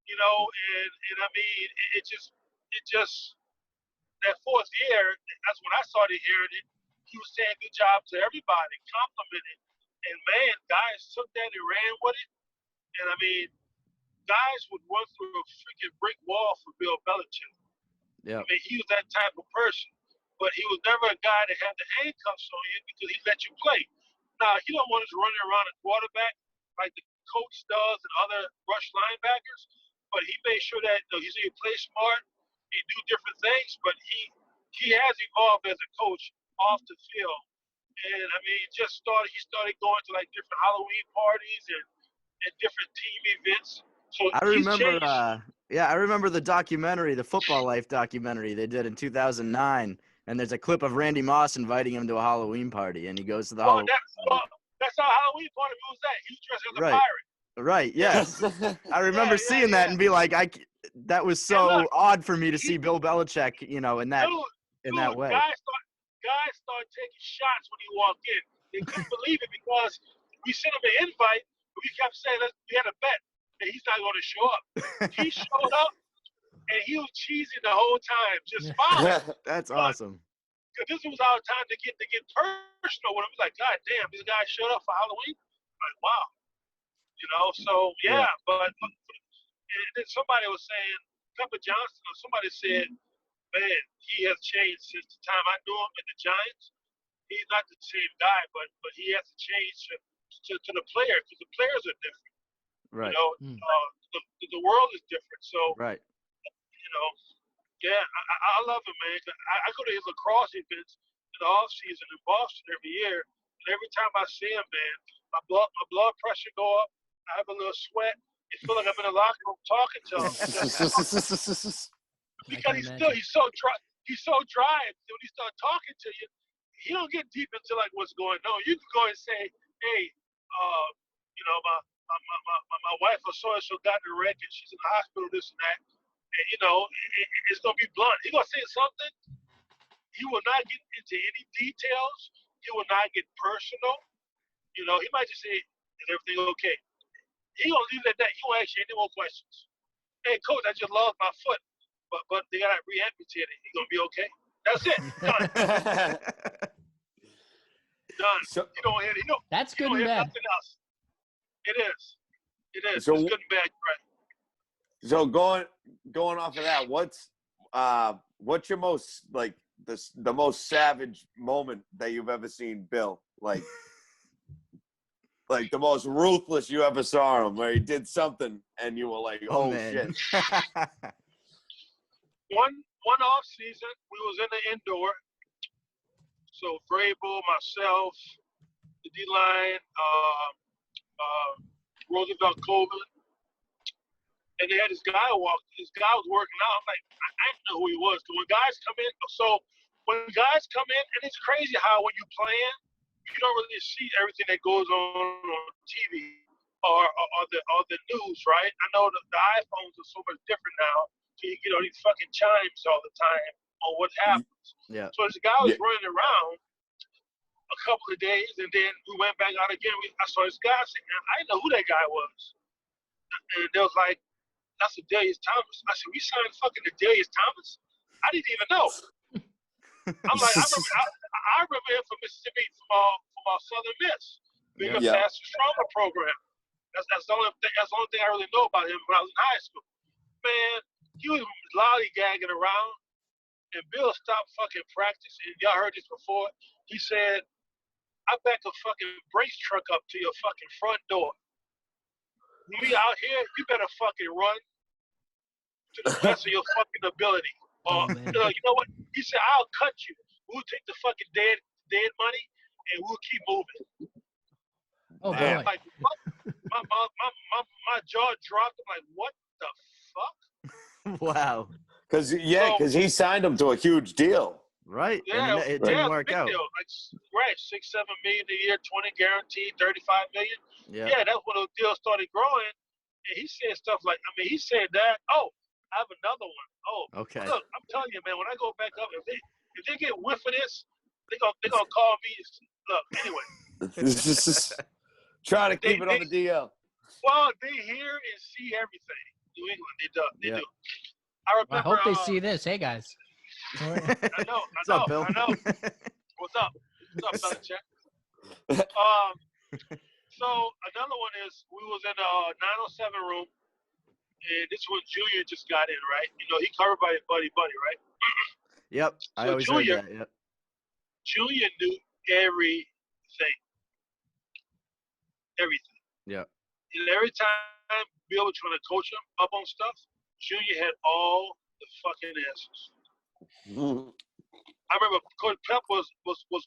you know. And I mean, it just that 4th year, that's when I started hearing it. He was saying good job to everybody, complimenting, and man, guys took that and ran with it. And I mean, guys would run through a freaking brick wall for Bill Belichick. Yeah. I mean, he was that type of person, but he was never a guy that had the handcuffs on you because he let you play. Now, he don't want us running around a quarterback like the coach does and other rush linebackers, but he made sure that he's going to play smart, he do different things, but he has evolved as a coach off the field. And I mean, he started going to like different Halloween parties and different team events. So I remember. I remember the documentary, the Football Life documentary they did in 2009. And there's a clip of Randy Moss inviting him to a Halloween party, and he goes to the Halloween. That's how Halloween party was that. He was dressed as a pirate. Right. Yes. I remember seeing that and be like, that was so odd for me to see Bill Belichick, in that way. Guys started taking shots when he walked in. They couldn't believe it because we sent him an invite, but we kept saying we had a bet that he's not going to show up. He showed up, and he was cheesing the whole time, just smiling. That's awesome. Because this was our time to get personal with him. Like, God damn, this guy showed up for Halloween. Like, wow. So but and then somebody was saying, Pepper Johnson or somebody said, man, he has changed since the time I knew him in the Giants. He's not the same guy, but he has to change to the players because the players are different. Right. The world is different. So, right. I love him, man. I go to his lacrosse events in the off season in Boston every year, and every time I see him, man, my blood pressure go up. I have a little sweat. It feels like I'm in a locker room talking to him. Because he's so dry. He's so dry. When he starts talking to you, he don't get deep into like what's going on. You can go and say, hey, my wife or so got in a wreck and she's in the hospital, this and that. And, it's going to be blunt. He's going to say something. He will not get into any details. He will not get personal. He might just say, is everything okay? He going to leave it at that. He won't ask you any more questions. Hey, coach, I just lost my foot, but they got to re-amputate it. He going to be okay? That's it. Done. Done. So, that's good and bad. Nothing else. It is. So, it's good and bad, right? So going off of that, what's your most the most savage moment that you've ever seen Bill? Like the most ruthless you ever saw him, where he did something and you were like, oh shit. One off season, we was in the indoor. So Vrabel, myself, the D-line, Roosevelt Colvin, and they had this guy walk. This guy was working out. I'm like, I didn't know who he was. When guys come in, and it's crazy how when you playing, you don't really see everything that goes on TV or the news, right? I know the iPhones are so much different now. So you get all these fucking chimes all the time on what happens. Yeah. So this guy was running around a couple of days, and then we went back out again. I saw this guy. I said, I didn't know who that guy was. And they was like, that's Adelius Thomas. I said, we signed fucking Adelius Thomas? I didn't even know. I'm like, I remember him from Mississippi, from our Southern Miss, being a master's trauma program. That's the only thing I really know about him when I was in high school. Man, he was lollygagging around, and Bill stopped fucking practice. And y'all heard this before. He said, "I back a fucking brace truck up to your fucking front door. When we out here, you better fucking run to the best of your fucking ability. Or, you know what? He said, I'll cut you. We'll take the fucking dead money, and we'll keep moving." Oh Damn. boy. Like, what? My jaw dropped. I'm like, what the fuck? Wow. Because he signed him to a huge deal. Right. Yeah, And it didn't work big out. deal. Like, right, 6-7 million a year, 20 guaranteed, 35 million. Yeah. Yeah, that's when the deal started growing. And he said stuff like, he said that. Oh, I have another one. Oh, Okay. Look, I'm telling you, man. When I go back up, if they get whiff of this, they gonna call me. Look, anyway. Try to keep it on the DL. Well, they hear and see everything. New England, they do. I remember. I hope they see this. Hey guys. I know. What's up, Bill? I know. What's up? What's up, Belichick? So another one is we was in a 907 room, and this one Junior just got in, right? You know, he covered by Buddy, right? Yep. I always heard that. Yep. Junior knew everything. Yep. And every time Bill was trying to coach him up on stuff, Junior had all the fucking answers. I remember Coach Pep was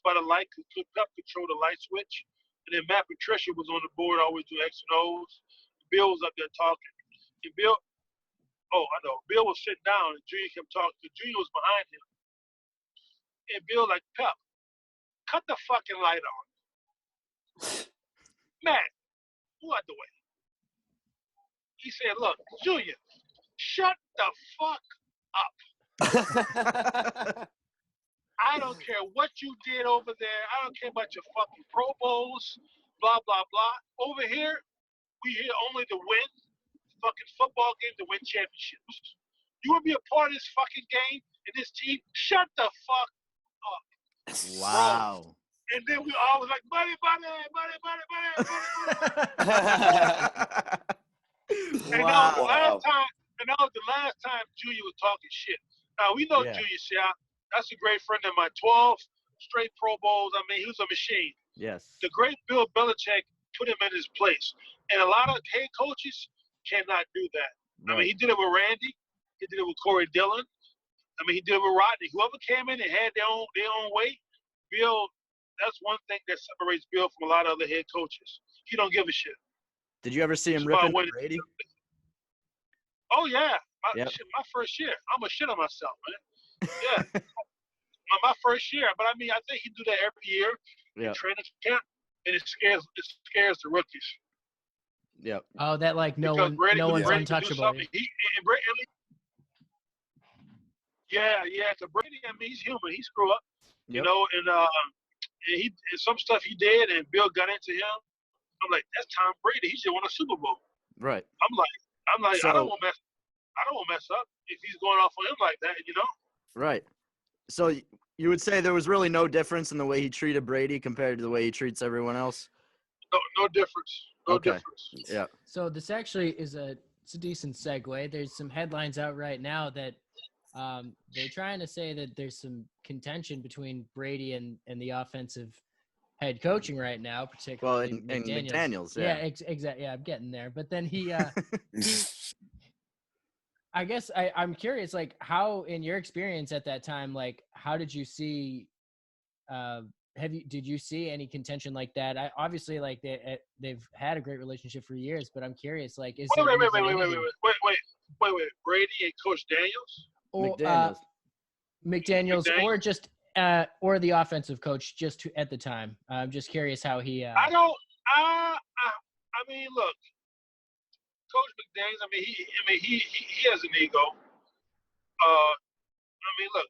by the light. Coach Pep controlled the light switch, and then Matt Patricia was on the board, always do X and O's. Bill was up there talking. And Bill was sitting down, and Junior kept talking. Junior was behind him, and Bill like, Pep, cut the fucking light on. Matt, move out the way. He said, look, Junior, shut the fuck up. I don't care what you did over there. I don't care about your fucking Pro Bowls, blah, blah, blah. Over here, we here only to win fucking football games, to win championships. You want to be a part of this fucking game and this team? Shut the fuck up. Wow. Bro. And then we all was like, buddy. Wow. And that was the last time Junior was talking shit. Now, we know Junior Seau. That's a great friend of mine. 12 straight Pro Bowls. I mean, he was a machine. Yes. The great Bill Belichick put him in his place. And a lot of head coaches cannot do that. Right. I mean, he did it with Randy. He did it with Corey Dillon. I mean, he did it with Rodney. Whoever came in and had their own way, Bill, that's one thing that separates Bill from a lot of other head coaches. He don't give a shit. Did you ever see him rip into Brady? Oh, yeah. My first year. I'm a shit on myself, man. Yeah. my first year. But, I mean, I think he do that every year in training camp, and it scares the rookies. Yep. Oh, that like no one's untouchable. So Brady, I mean, he's human. He screw up, you know, and some stuff he did, and Bill got into him. I'm like, that's Tom Brady. He should win a Super Bowl. Right. I'm like, so, I don't want to mess up if he's going off on him like that, you know. Right. So you would say there was really no difference in the way he treated Brady compared to the way he treats everyone else? No difference. No difference. Yeah. So this actually is it's a decent segue. There's some headlines out right now that they're trying to say that there's some contention between Brady and the offensive head coaching right now, particularly McDaniels. Yeah, exactly. Yeah, I'm getting there. But then he I guess I'm curious, like, how, in your experience at that time, like, how did you see did you see any contention like that? Obviously, like, they've had a great relationship for years, but I'm curious, like, is wait, Brady and Coach Daniels? Or, McDaniels. or just or the offensive coach just at the time. I'm just curious how he. I mean, look, Coach McDaniels. I mean, he has an ego. I mean, look,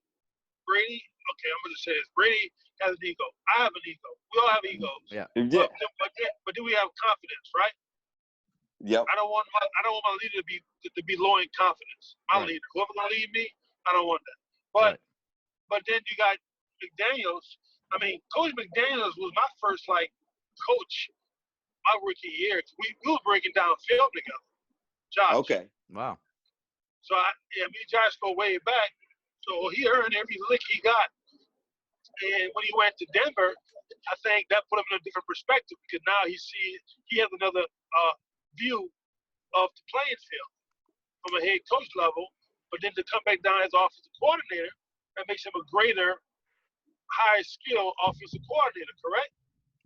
Brady. Okay, I'm gonna say this. Brady has an ego. I have an ego. We all have egos. Yeah. But then we have confidence, right? Yep. I don't want my leader to be low in confidence. My leader, whoever gonna lead me, I don't want that. But then you got McDaniels. I mean, Coach McDaniels was my first coach my rookie year. We were breaking down film together. Josh. Okay. Wow. So me and Josh go way back. So he earned every lick he got. And when he went to Denver, I think that put him in a different perspective because now he has another view of the playing field from a head coach level. But then to come back down as offensive coordinator, that makes him a greater, high skill offensive coordinator, correct?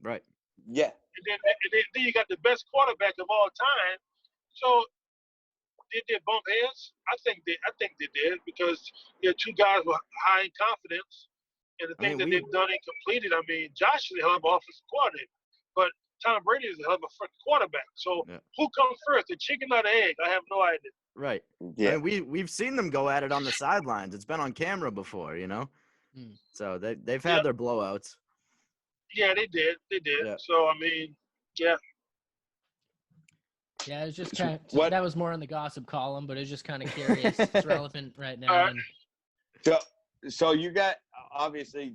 Right. Yeah. And then you got the best quarterback of all time. So did they bump heads? I think they did because they're two guys with high in confidence. And the things that they've done and completed, I mean, Josh is a hell of an offensive coordinator, but Tom Brady is a hell of a freaking quarterback. So who comes first, the chicken or the egg? I have no idea. Right. Yeah. I mean, we've seen them go at it on the sidelines. It's been on camera before, you know. So they've had their blowouts. Yeah, they did. Yeah. So I mean, yeah. Yeah, it's just kind of, that was more on the gossip column, but it's just kind of curious. It's relevant right now. So you got, obviously,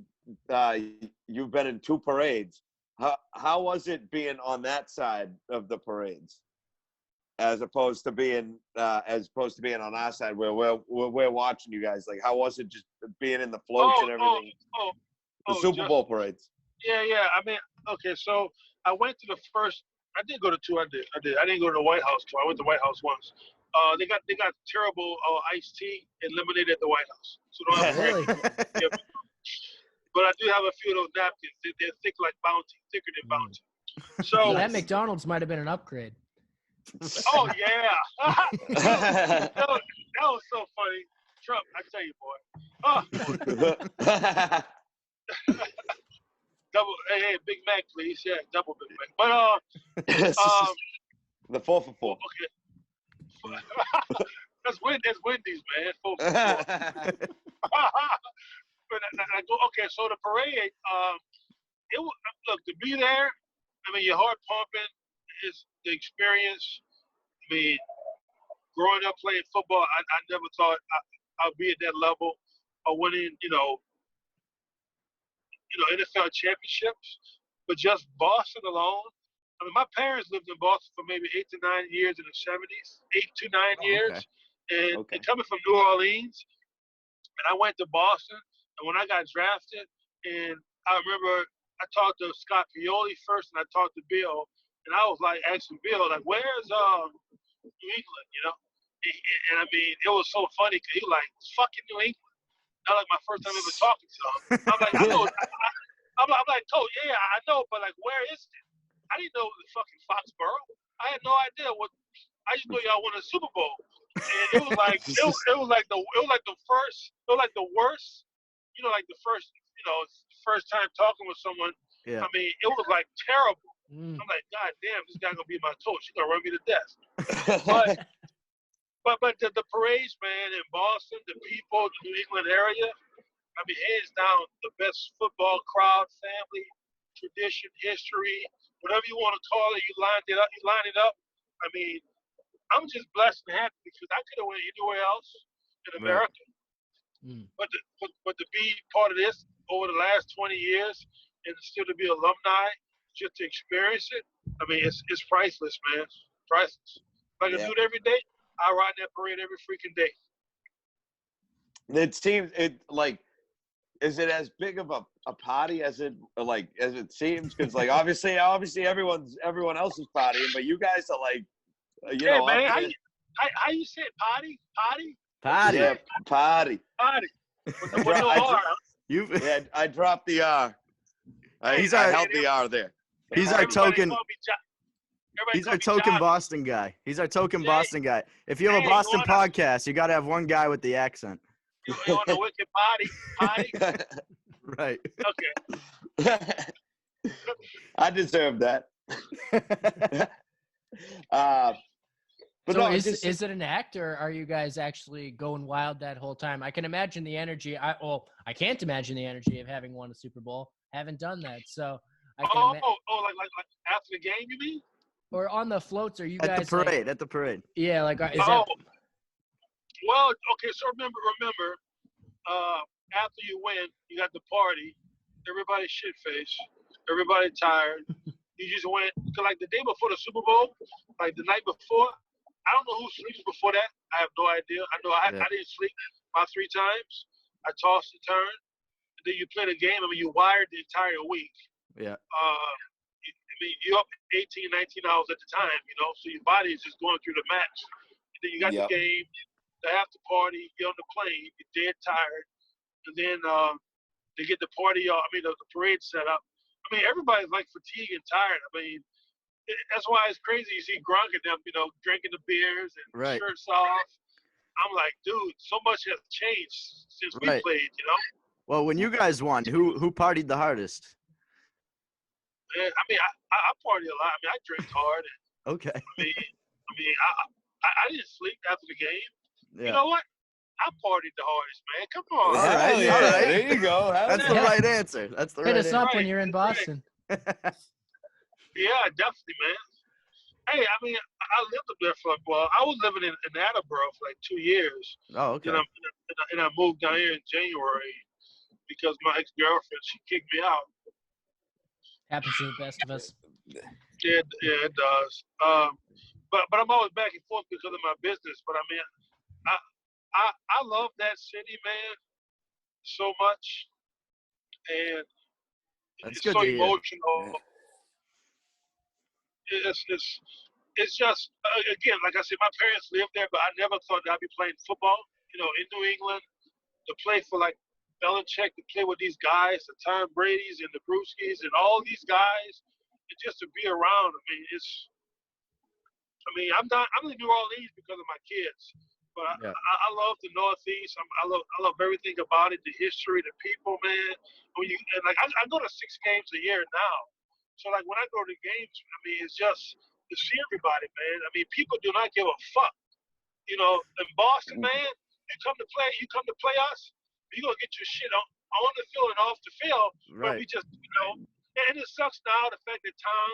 you've been in 2 parades. How was it being on that side of the parades, as opposed to being on our side where we're watching you guys? Like, how was it just being in the floats and everything? The Super Bowl parades. Yeah. I mean, okay, so I went to the first. I did go to 2. I did. I didn't go to the White House 2. I went to the White House once. They got terrible iced tea and lemonade at the White House. So don't have Really? But I do have a few of those napkins. They're thick like Bounty, thicker than Bounty. So that McDonald's might have been an upgrade. Oh yeah, that was so funny. Trump, I tell you, boy. Double, hey, Big Mac, please. Yeah, double Big Mac. But the 4 for $4. Okay. That's Wendy's, man. 4 for $4. But I go, okay, so the parade, it was, look, to be there, I mean, your heart pumping is the experience. I mean, growing up playing football, I never thought I'd be at that level of winning, NFL championships. But just Boston alone, I mean, my parents lived in Boston for maybe 8 to 9 years in the 70s, 8 to 9 years. Okay. And coming from New Orleans, and I went to Boston, and when I got drafted, and I remember I talked to Scott Pioli first, and I talked to Bill, and I was like asking Bill, like, where's New England, And I mean, it was so funny because he was like, fucking New England. Not like my first time ever talking to him. I'm like, I know. I'm like, Coach, yeah, I know, but like, where is it? I didn't know it was fucking Foxborough. I had no idea what. I just knew y'all won a Super Bowl, and it was like the worst. Like the worst. Like the first time talking with someone. Yeah. I mean, it was like terrible. I'm like, God damn, this guy's gonna be my coach. He's gonna run me to death. But the parades, man, in Boston, the people, the New England area, I mean, hands down, the best football crowd, family, tradition, history, whatever you want to call it, you line it up. I mean, I'm just blessed and happy because I could have went anywhere else in America. Right. But to be part of this over the last 20 years and still to be alumni, just to experience it, I mean, it's priceless, man. It's priceless. If I can do it every day, I ride that parade every freaking day. It seems is it as big of a party as it seems? Because obviously everyone else is partying, but you guys are like, man, how you say it? Party? Yeah, party. With no R. Yeah, I dropped the R. I held the R there. He's our token. He's our token Boston guy. He's our token Boston guy. If you have a Boston podcast, you got to have one guy with the accent. You want a wicked party? Right. Okay. I deserve that. But so no, is it an act, or are you guys actually going wild that whole time? I can imagine the energy. I can't imagine the energy of having won a Super Bowl. Haven't done that, so I can. Like after the game, you mean? Or on the floats? Are you guys at the parade? Yeah, like is that? Well, okay. So remember, after you win, you got the party. Everybody shit faced. Everybody tired. You just went like the day before the Super Bowl, like the night before. I don't know who sleeps before that. I have no idea. I know I didn't sleep about 3 times. I tossed and turned. And then you play the game. I mean, you wired the entire week. Yeah. I mean, you're up 18, 19 hours at the time, so your body is just going through the match. And then you got the game, the after party, you're on the plane, you're dead tired. And then they get the party, the parade set up. I mean, everybody's like fatigued and tired. I mean, that's why it's crazy. You see Gronk and them, drinking the beers and shirts off. I'm like, dude, so much has changed since we played, Well, when you guys won, who partied the hardest? Man, I mean, I party a lot. I mean, I drink hard. And, Okay. I didn't sleep after the game. Yeah. You know what? I partied the hardest, man. Come on. All right. Yeah, All right. there you go. That's the right answer. That's the right Hit us answer. up when you're in Boston. Yeah, definitely, man. Hey, I mean, I lived up there for I was living in Attleboro for like 2 years. Oh, okay. And I moved down here in January because my ex-girlfriend, she kicked me out. Happens to the best of us. Yeah, it does. But I'm always back and forth because of my business. But I mean, I love that city, man, so much, and That's it's good so to hear. emotional. It's just again, like I said, my parents lived there, but I never thought that I'd be playing football. In New England, to play for like Belichick, to play with these guys, the Tom Brady's and the Brewskis and all these guys, and just to be around. I'm in New Orleans because of my kids, but I love the Northeast. I love everything about it, the history, the people, man. I go to 6 games a year now, so like when I go to games, I mean it's just to see everybody, man. I mean people do not give a fuck. In Boston, man, you come to play us, you're gonna get your shit on the field and off the field. But we just, and it sucks now the fact that Tom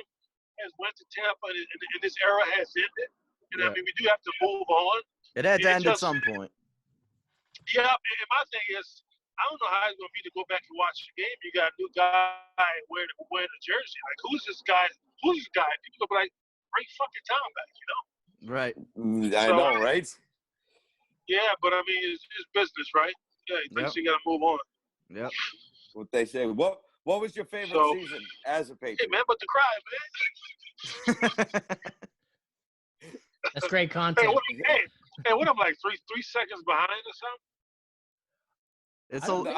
has went to Tampa and this era has ended. I mean, we do have to move on. It had to end at some point. Yeah, and my thing is, I don't know how it's going to be to go back and watch the game. You got a new guy wearing a jersey. Like, who's this guy? Who's this guy? People will be like, bring fucking Tom back, Right. I know, right? Yeah, but I mean, it's business, right? Yeah, you got to move on. Yep. What they say. What was your favorite season as a Patriot? Hey, man, but to cry, man. That's great content. Hey, what I'm like 3 seconds behind or something?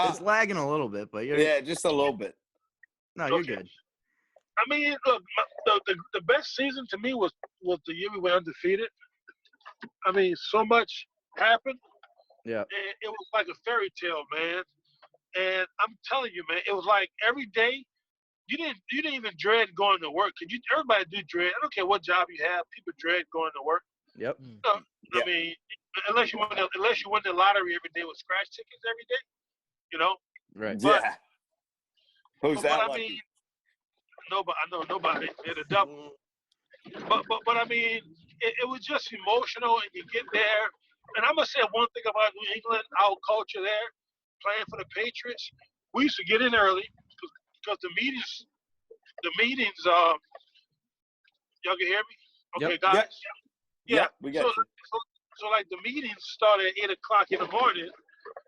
It's lagging a little bit, but just a little bit. No, you're good. I mean, look, the best season to me was the year we went undefeated. I mean, so much happened. Yeah. And it was like a fairy tale, man. And I'm telling you, man, it was like every day you didn't even dread going to work. Everybody do dread. I don't care what job you have, people dread going to work. Yep. I mean, unless you win the lottery every day with scratch tickets every day, Right. But, Who's that? I mean, nobody. They're the devil. But I mean, it was just emotional, and you get there. And I'm gonna say one thing about New England, our culture there, playing for the Patriots. We used to get in early because the meetings. Y'all can hear me? Okay, guys. Yeah, we got you. So like the meetings started at 8:00 in the morning,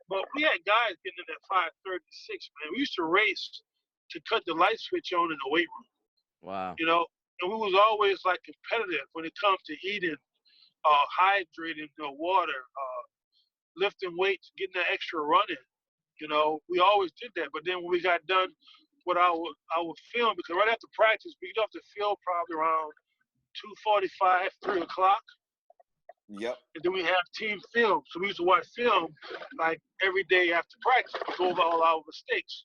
but we had guys getting in at 5:36. Man, we used to race to cut the light switch on in the weight room. Wow. And we was always like competitive when it comes to eating, hydrating, water, lifting weights, getting that extra running. We always did that. But then when we got done with our film, because right after practice, we get off the field probably around 2:45, 3:00. Yep. And then we have team film. So we used to watch film like every day after practice, go over all our mistakes.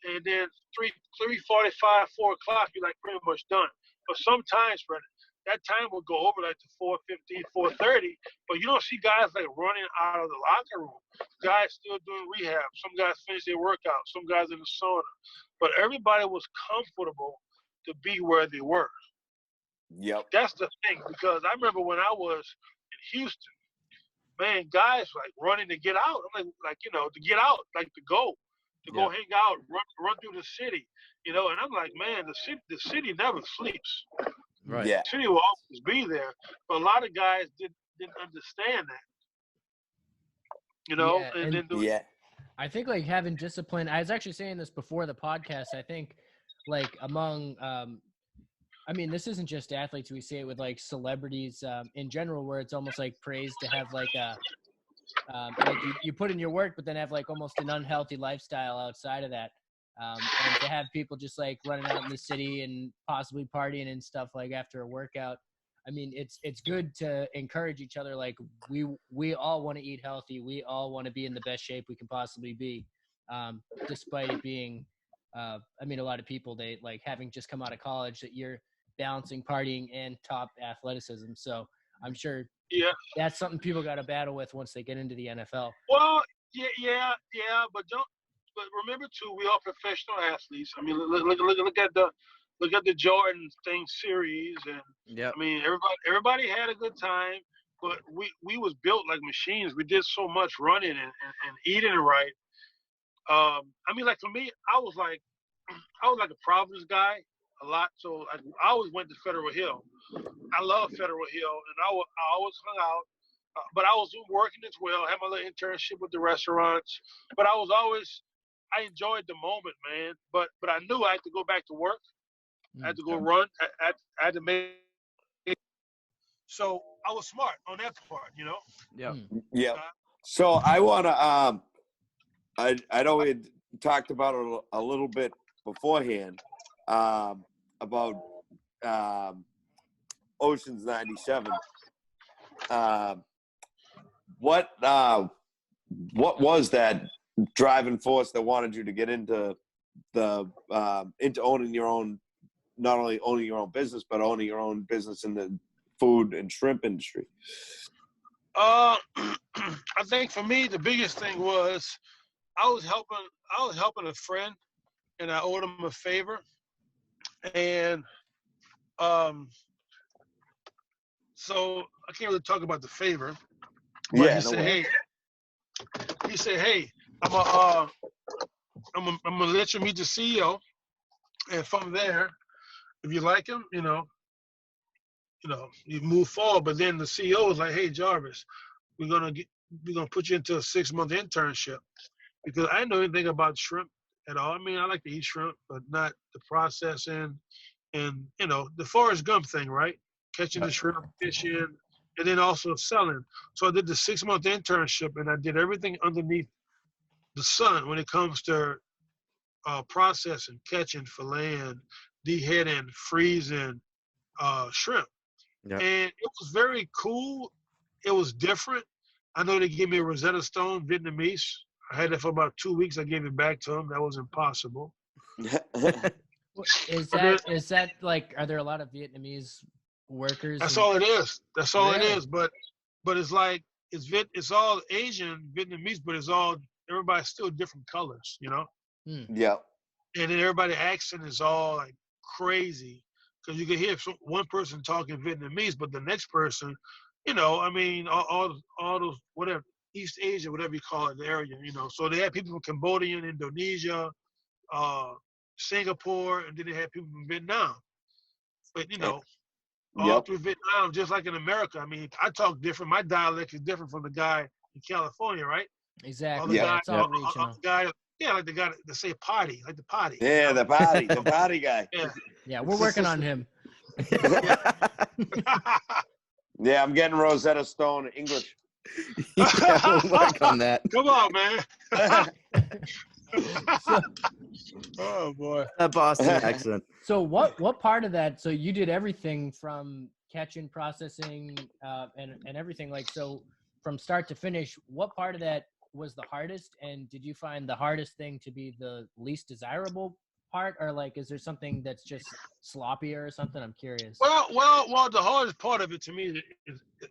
And then 3:45, 4:00, you're like pretty much done. But sometimes, Brendan, that time will go over like to 4:15, 4:30. But you don't see guys like running out of the locker room. Guys still doing rehab. Some guys finish their workout. Some guys in the sauna. But everybody was comfortable to be where they were. Yep. That's the thing, because I remember when I was in Houston, man, guys like running to get out. I'm like to get out, like to go hang out, run through the city, and I'm like, man, the city never sleeps. Right. Yeah. Opportunity will always be there, but a lot of guys didn't understand that. You know, Yeah, and and then Yeah. I think like having discipline. I was actually saying this before the podcast. I think like among, I mean, this isn't just athletes. We see it with like celebrities in general, where it's almost like praised to have like a like you put in your work, but then have like almost an unhealthy lifestyle outside of that. And to have people just like running out in the city and possibly partying and stuff like after a workout. I mean, it's good to encourage each other. Like we all want to eat healthy. We all want to be in the best shape we can possibly be, despite it being. I mean, a lot of people, they like having just come out of college, that you're balancing partying and top athleticism. So I'm sure yeah. that's something people got to battle with once they get into the NFL. Well, yeah, but but remember too, we are professional athletes. I mean, look at the Jordan thing series, and Yep. I mean, everybody had a good time, but we was built like machines. We did so much running and eating right. I mean, like for me, I was like a Providence guy a lot, so I always went to Federal Hill. I love Federal Hill, and I always hung out. But I was working as well. Had my little internship with the restaurants. But I enjoyed the moment, man. But I knew I had to go back to work. I had to go run. I had to make. So I was smart on that part, you know. Yep. Yeah. So I want to. I know we talked about it a little bit beforehand about Ocean's 97. What was that driving force that wanted you to get into into owning your own, not only owning your own business, but owning your own business in the food and shrimp industry? I think for me the biggest thing was I was helping a friend, and I owed him a favor, and so I can't really talk about the favor. But Yeah, he said, hey, I'm gonna let you meet the CEO, and from there, if you like him, you move forward. But then the CEO was like, hey, Jarvis, we're gonna put you into a 6-month internship, because I didn't know anything about shrimp at all. I mean, I like to eat shrimp, but not the processing and the Forrest Gump thing, right? Catching the shrimp, fishing, and then also selling. So I did the 6-month internship, and I did everything underneath the sun when it comes to processing, catching, filleting, deheading, freezing shrimp. Yep. And it was very cool. It was different. I know they gave me a Rosetta Stone, Vietnamese. I had it for about 2 weeks. I gave it back to them. That was impossible. Is that like, are there a lot of Vietnamese workers? That's all it is. That's all Really? it is. But it's like it's all Asian Vietnamese, but it's all everybody's still different colors, Yeah. And then everybody's accent is all like crazy, because you can hear one person talking Vietnamese, but the next person, I mean, all those whatever East Asia, whatever you call it, the area, So they had people from Cambodia, Indonesia, Singapore, and then they had people from Vietnam. But all through Vietnam, just like in America. I mean, I talk different. My dialect is different from the guy in California, right? Exactly. Yeah. It's all regional. Like the guy that say potty, like the potty. Yeah, the potty guy. Yeah. Yeah, we're working on him. Yeah, I'm getting Rosetta Stone English. Yeah, we'll work on that. Come on, man. So, Oh boy. That Boston accent. so what part of that? So you did everything from catching, processing, and everything. Like, so from start to finish, what part of that was the hardest? And did you find the hardest thing to be the least desirable part, or like, is there something that's just sloppier or something? I'm curious. Well. The hardest part of it to me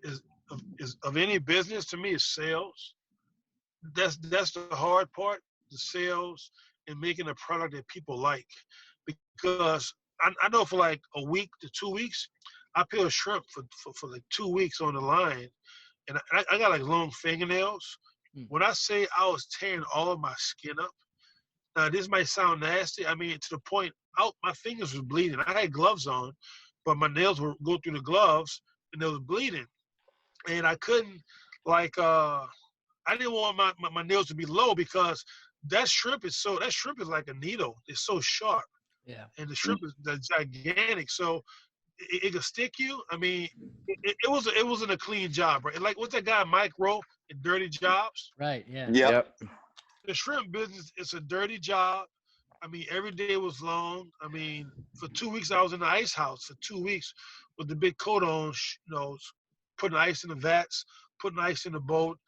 is of any business to me is sales. That's the hard part, the sales and making a product that people like. Because I know for like a week to 2 weeks, I peel shrimp for like 2 weeks on the line, and I got like long fingernails. When I say I was tearing all of my skin up, now this might sound nasty. I mean, to the point, my fingers were bleeding. I had gloves on, but my nails would go through the gloves and it was bleeding. And I couldn't, I didn't want my nails to be low because that shrimp is like a needle. It's so sharp. Yeah. And the shrimp is gigantic. So it could stick you. I mean, it wasn't a clean job, right? Like, what's that guy, Mike Rowe, in Dirty Jobs? Right. Yeah. Yep. The shrimp business is a dirty job. I mean, every day was long. I mean, for 2 weeks, I was in the ice house for 2 weeks with the big coat on, putting ice in the vats, putting ice in the boat,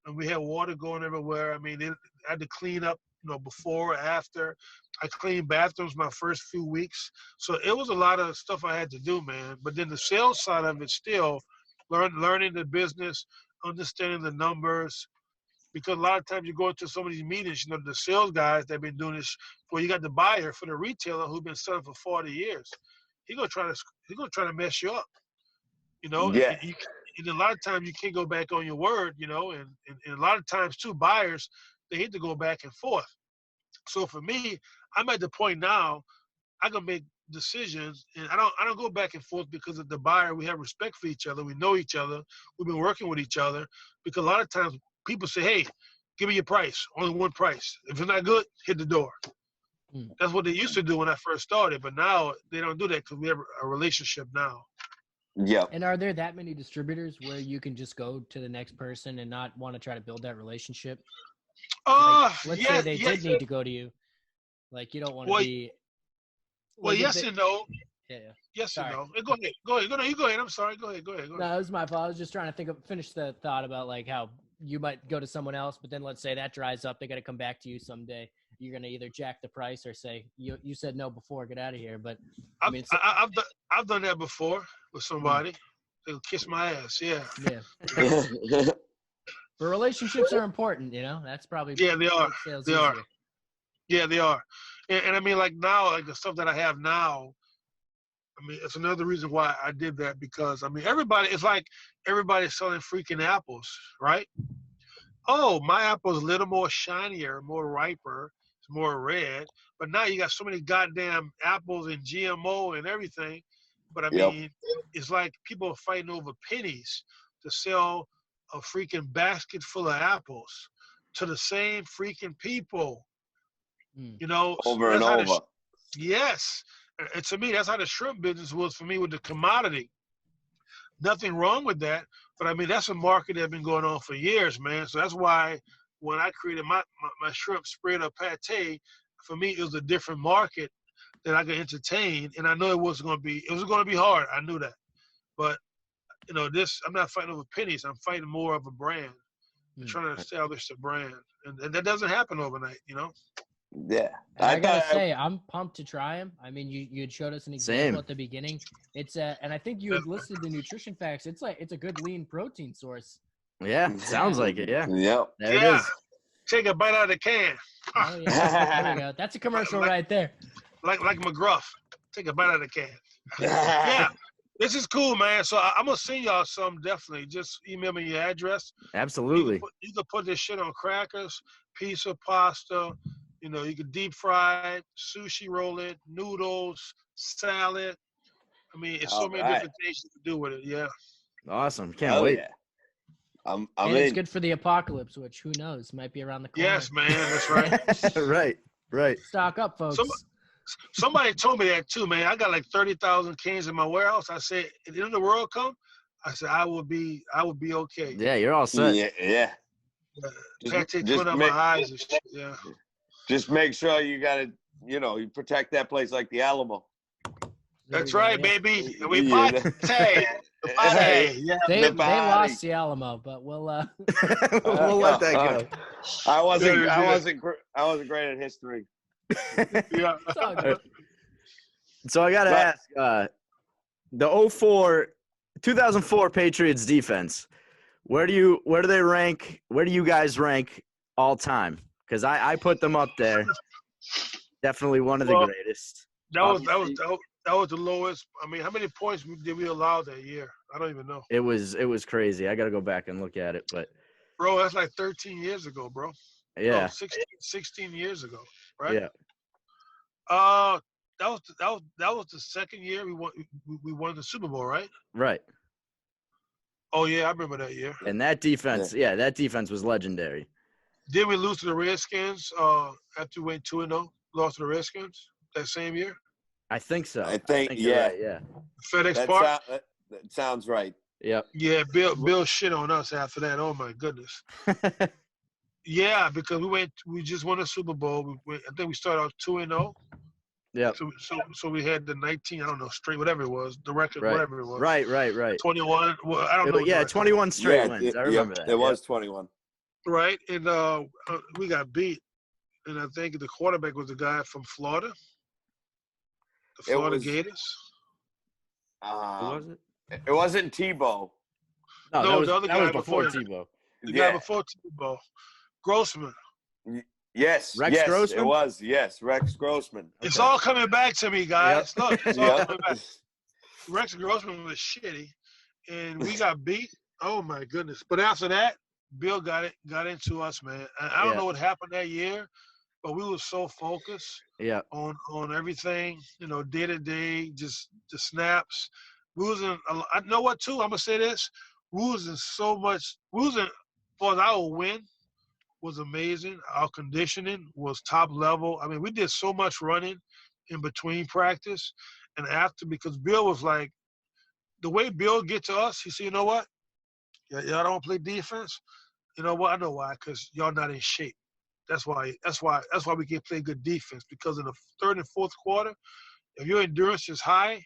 and we had water going everywhere. I mean, I had to clean up, before or after. I cleaned bathrooms my first few weeks. So it was a lot of stuff I had to do, man. But then the sales side of it still, learning the business, understanding the numbers, because a lot of times you go into some of these meetings, the sales guys that have been doing this, well, you got the buyer for the retailer who's been selling for 40 years. He's gonna try to mess you up, Yeah. And a lot of times you can't go back on your word, and a lot of times too, buyers, they hate to go back and forth. So for me, I'm at the point now I can make decisions, and I don't go back and forth because of the buyer. We have respect for each other. We know each other. We've been working with each other, because a lot of times people say, "Hey, give me your price. Only one price. If it's not good, hit the door." That's what they used to do when I first started, but now they don't do that because we have a relationship now. Yep. And are there that many distributors where you can just go to the next person and not want to try to build that relationship? Let's say they did need to go to you. Like, you don't want to be. Well, yes and no. Yeah. Yes Sorry. and no. Go ahead. No, you go ahead. I'm sorry. Go ahead. No, it was my fault. I was just trying to finish the thought about like how you might go to someone else, but then let's say that dries up. They got to come back to you someday. You're going to either jack the price or say, you said no before, get out of here. But I mean, I've done that before with somebody. They'll kiss my ass. Yeah. Yeah. But relationships are important, That's probably they are. They are. Yeah, they are. And I mean, like now, like the stuff that I have now, I mean, it's another reason why I did that, because I mean, it's like everybody's selling freaking apples, right? Oh, my apple is a little more shinier, more riper, it's more red. But now you got so many goddamn apples and GMO and everything. But I mean, it's like people are fighting over pennies to sell a freaking basket full of apples to the same freaking people. Over and over. Yes. And to me, that's how the shrimp business was for me with the commodity. Nothing wrong with that. But I mean, that's a market that's been going on for years, man. So that's why when I created my shrimp spread or pate, for me, it was a different market that I could entertain. And I know it was going to be hard. I knew that. But, I'm not fighting over pennies. I'm fighting more of a brand. I'm trying to establish a brand. And that doesn't happen overnight, Yeah. I gotta say, I'm pumped to try them. I mean, you had showed us an example at the beginning. It's and I think you had listed the nutrition facts. It's a good lean protein source. Yeah, sounds like it. Yeah. Yep. There it is. Take a bite out of the can. Oh yeah, there you go. That's a commercial right there. Like McGruff. Take a bite out of the can. Yeah. This is cool, man. So I'm gonna send y'all some, definitely. Just email me your address. Absolutely. You can put this shit on crackers, pizza, pasta. You can deep fry it, sushi roll it, noodles, salad. I mean, it's so many different things you can do with it. Yeah. Awesome. Can't wait. Yeah. I'm and in. It's good for the apocalypse, which who knows might be around the corner. Yes, man. That's right. Right. Stock up, folks. Somebody told me that too, man. I got like 30,000 cans in my warehouse. I said, at the end of the world come, I said I will be okay. Yeah, you're all set. Yeah. Just my eyes and shit. Yeah. Just make sure you got to, you protect that place like the Alamo. That's right, baby. And we party. Yeah. They lost the Alamo, but we'll we'll let that go. I wasn't great at history. Yeah. So I got to ask, the 2004 Patriots defense, where do they rank? Where do you guys rank all time? Because I put them up there. Definitely one of the greatest. That was the lowest. I mean, how many points did we allow that year? I don't even know. It was crazy. I got to go back and look at it, but bro, that's like 13 years ago, bro. Yeah. No, 16 years ago, right? Yeah. that was the second year we won the Super Bowl, right? Right. Oh yeah, I remember that year. And that defense, that defense was legendary. Did we lose to the Redskins after we went 2-0? Lost to the Redskins that same year? I think so. I think you're yeah. right, yeah. FedEx Park? That sounds right. Yep. Yeah, Bill shit on us after that. Oh my goodness. Yeah, because we just won a Super Bowl. I think we started off 2-0. Yeah. So we had the 19, I don't know, straight, whatever it was, the record, Right. whatever it was. Right. 21. Well, I don't know. Yeah, 21 straight wins. I remember that. It was 21. Right, and we got beat, and I think the quarterback was the guy from Florida, the Florida Gators. Who was it? It wasn't Tebow. No, the other guy was before Tebow. The guy before Tebow, Grossman. Yes, Rex Grossman? It was. Yes, Rex Grossman. Okay. It's all coming back to me, guys. Yep. Look, it's all coming back. Rex Grossman was shitty, and we got beat. Oh my goodness! But after that, Bill got into us, man. I don't know what happened that year, but we were so focused on everything, day to day, just the snaps. I know what too. I'm gonna say this: we was in for our win was amazing. Our conditioning was top level. I mean, we did so much running in between practice and after, because Bill was like, the way Bill get to us, he said, you know what? Y'all don't play defense. You know what? I know why, because y'all not in shape. That's why we can play good defense, because in the third and fourth quarter, if your endurance is high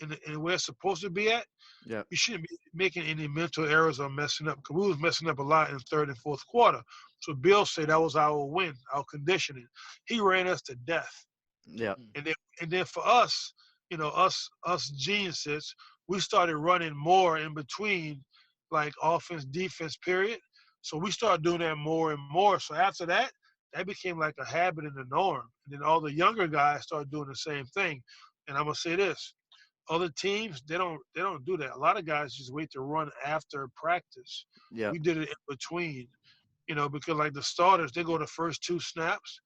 and where it's supposed to be at, you shouldn't be making any mental errors or messing up, because we was messing up a lot in the third and fourth quarter. So Bill said that was our win, our conditioning. He ran us to death. Yeah. And then for us, us geniuses, we started running more in between, like offense, defense, period. So we started doing that more and more. So after that became like a habit and a norm. And then all the younger guys started doing the same thing. And I'm gonna say this: other teams, they don't do that. A lot of guys just wait to run after practice. Yeah. We did it in between, because like the starters, they go the first 2 snaps,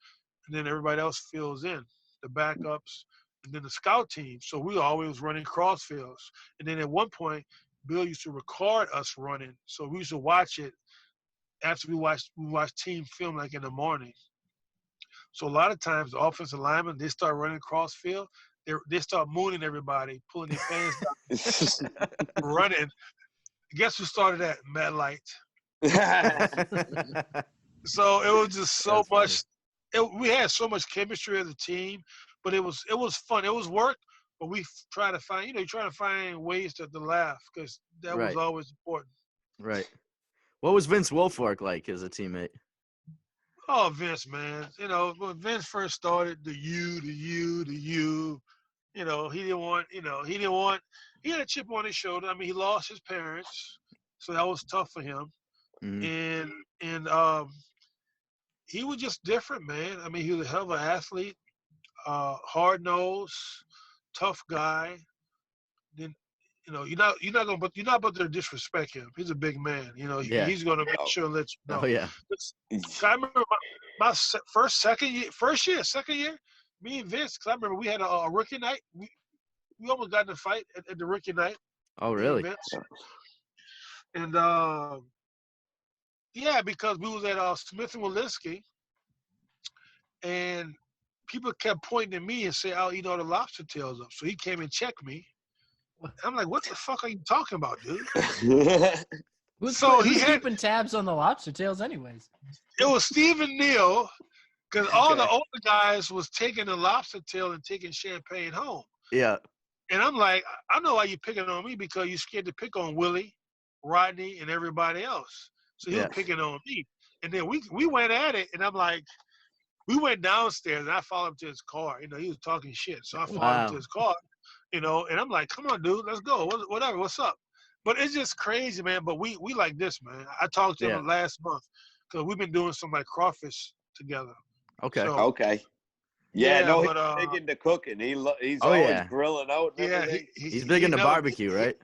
and then everybody else fills in, the backups, and then the scout team. So we always running cross fields. And then at one point, Bill used to record us running, so we used to watch it after we watched team film, like in the morning. So a lot of times the offensive linemen, they start running cross field. They start mooning everybody, pulling their pants down, running. Guess who started that? Matt Light. So it was just so much. We had so much chemistry as a team, but it was fun. It was work, but we try to find, you try to find ways to laugh, because that was always important. Right. What was Vince Wilfork like as a teammate? Oh, Vince, man. When Vince first started, the you, he had a chip on his shoulder. I mean, he lost his parents, so that was tough for him. Mm-hmm. And he was just different, man. I mean, he was a hell of an athlete, hard-nosed, tough guy. Then, you're not about to disrespect him. He's a big man. He's going to make sure and let you know. Oh yeah. I remember my second year, me and Vince, because I remember we had a rookie night. We almost got in a fight at the rookie night. Oh really? And because we was at Smith and Walensky, and people kept pointing at me and say, "I'll eat all the lobster tails up." So he came and checked me. I'm like, "What the fuck are you talking about, dude?" Who's keeping tabs on the lobster tails, anyways? It was Stephen Neal, because all the older guys was taking the lobster tail and taking champagne home. Yeah. And I'm like, I know why you're picking on me, because you're scared to pick on Willie, Rodney, and everybody else. So he was picking on me. And then we went at it, and I'm like, we went downstairs, and I followed him to his car. He was talking shit. So I followed him to his car, and I'm like, come on, dude, let's go. Whatever, what's up? But it's just crazy, man. But we like this, man. I talked to him last month, because we've been doing some like crawfish together. Okay. So, okay. Yeah, he's big into cooking. He's always grilling out. And he's big into barbecue, right?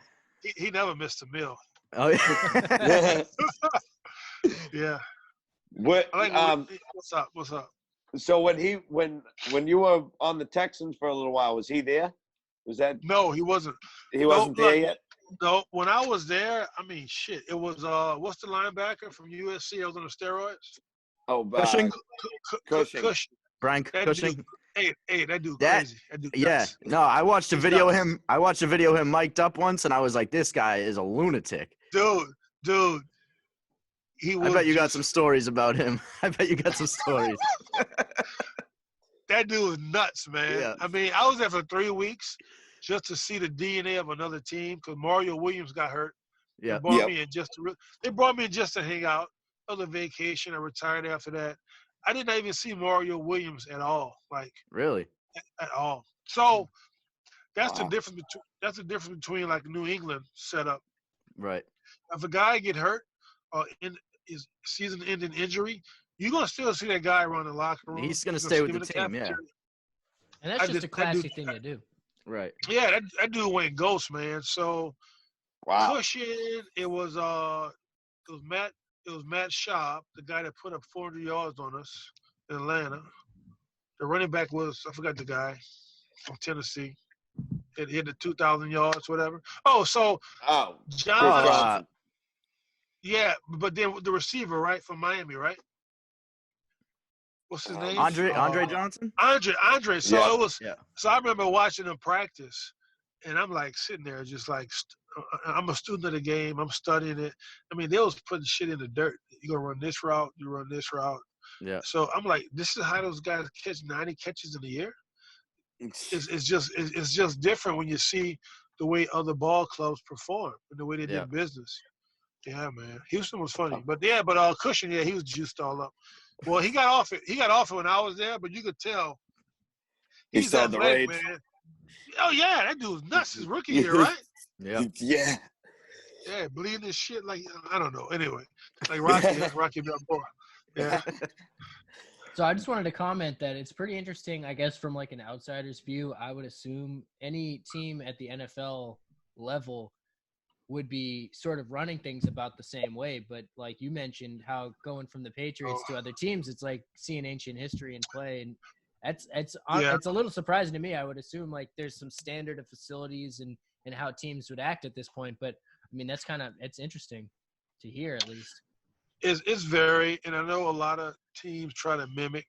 He never missed a meal. Oh yeah. Yeah. What's What's up? So when you were on the Texans for a little while, was he there? Was that No, he wasn't. he wasn't there yet? No, when I was there, I mean, shit. It was what's the linebacker from USC? I was on the steroids. Oh, Cushing? Cushing. Brian That Cushing. dude, hey, that dude That- crazy. That dude Yeah. nuts. No, I watched a He's video of nuts. him. I watched a video of him mic'd up once, and I was like, "This guy is a lunatic." Dude. He was. I bet you got just- some stories about him. I bet you got some stories. That dude was nuts, man. Yeah. I mean, I was there for 3 weeks just to see the DNA of another team because Mario Williams got hurt. Yeah. They brought me in just to hang out. Other vacation. I retired after that. I did not even see Mario Williams at all, like Really? at all. So that's Wow. the difference between between like New England setup. Right. If a guy get hurt or in his season-ending injury, you're gonna still see that guy around the locker room. He's gonna You're stay see with him the in team, yeah. cafeteria. And that's I just did- a I classy do- thing to do. Right. Yeah, that dude went ghost, man. So Wow. Cushion, it was Matt Schaub, the guy that put up 400 yards on us in Atlanta. The running back was I forgot the guy from Tennessee. It hit the 2,000 yards, whatever. Oh, so Oh, John, Johnson. yeah, but then the receiver, right, from Miami, right? What's his name? Andre Johnson. Andre. So Yeah. it was. Yeah. So I remember watching him practice, and I'm like sitting there, just like I'm a student of the game. I'm studying it. I mean, they was putting shit in the dirt. You gonna run this route. You run this route. Yeah. So I'm like, this is how those guys catch 90 catches in a year. It's just different when you see the way other ball clubs perform and the way they Yeah. did business. Yeah, man. Houston was funny, but Cushion, yeah, he was juiced all up. Well, he got off it when I was there, but you could tell He he's saw the athletic, rage. man. Oh yeah, that dude's nuts. His rookie year, right? Yeah. Yeah. Yeah, bleeding his shit like I don't know. Anyway, like Rocky Balboa. Yeah. So I just wanted to comment that it's pretty interesting, I guess, from like an outsider's view. I would assume any team at the NFL level would be sort of running things about the same way. But like you mentioned, how going from the Patriots to other teams, it's like seeing ancient history in play. And it's a little surprising to me. I would assume like there's some standard of facilities and how teams would act at this point. But I mean, it's interesting to hear at least. It's very, and I know a lot of teams try to mimic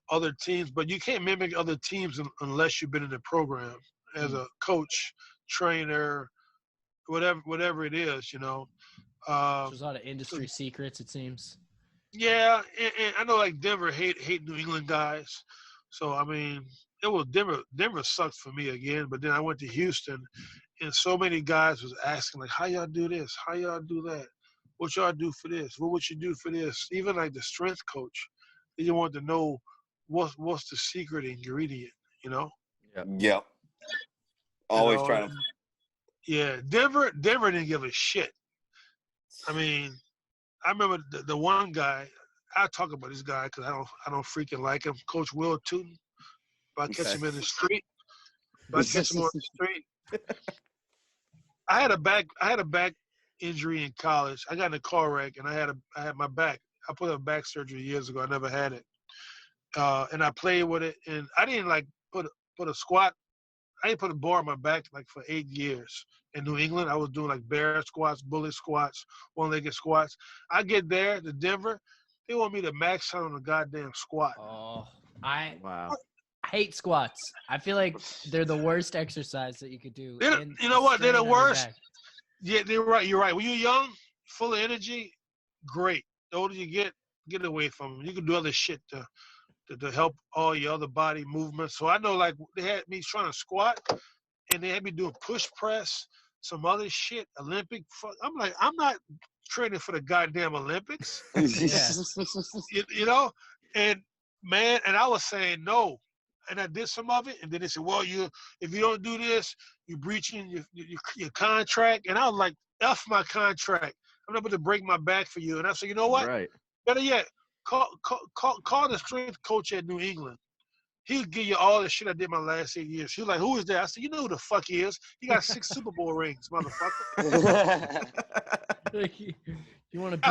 other teams, but you can't mimic other teams unless you've been in the program as a coach, trainer, whatever it is, you know. There's a lot of industry secrets, it seems. Yeah, and I know like Denver hate New England guys, so I mean it was Denver sucked for me again, but then I went to Houston, and so many guys was asking like, how y'all do this, how y'all do that, what y'all do for this, what would you do for this? Even like the strength coach, they want to know what's the secret ingredient, you know? Yeah. Always know, trying to. Yeah, Denver didn't give a shit. I mean, I remember the one guy. I talk about this guy because I don't freaking like him. Coach Will Tootin. If I catch him in the street, I had a back injury in college. I got in a car wreck and I had my back. I put up back surgery years ago. I never had it, and I played with it. And I didn't like put a squat. I didn't put a bar on my back like for 8 years. In New England, I was doing like bear squats, bullet squats, one-legged squats. I get there to Denver, they want me to max out on a goddamn squat. Oh, I Wow. hate squats. I feel like they're the worst exercise that you could do. You know what? They're the strain on your worst. back. Yeah, they're right. You're right. When you're young, full of energy, great. The older you get away from them. You can do other shit to help all your other body movements. So I know like they had me trying to squat, and they had me doing push press, some other shit, Olympic. I'm like, I'm not training for the goddamn Olympics. You know? And man, and I was saying no. And I did some of it, and then they said, well, if you don't do this, you're breaching your contract. And I was like, F my contract. I'm not going to break my back for you. And I said, you know what? Right. Better yet, call the strength coach at New England. He'll give you all the shit I did my last 8 years. He was like, who is that? I said, you know who the fuck he is. He got 6 Super Bowl rings, motherfucker. You want to beat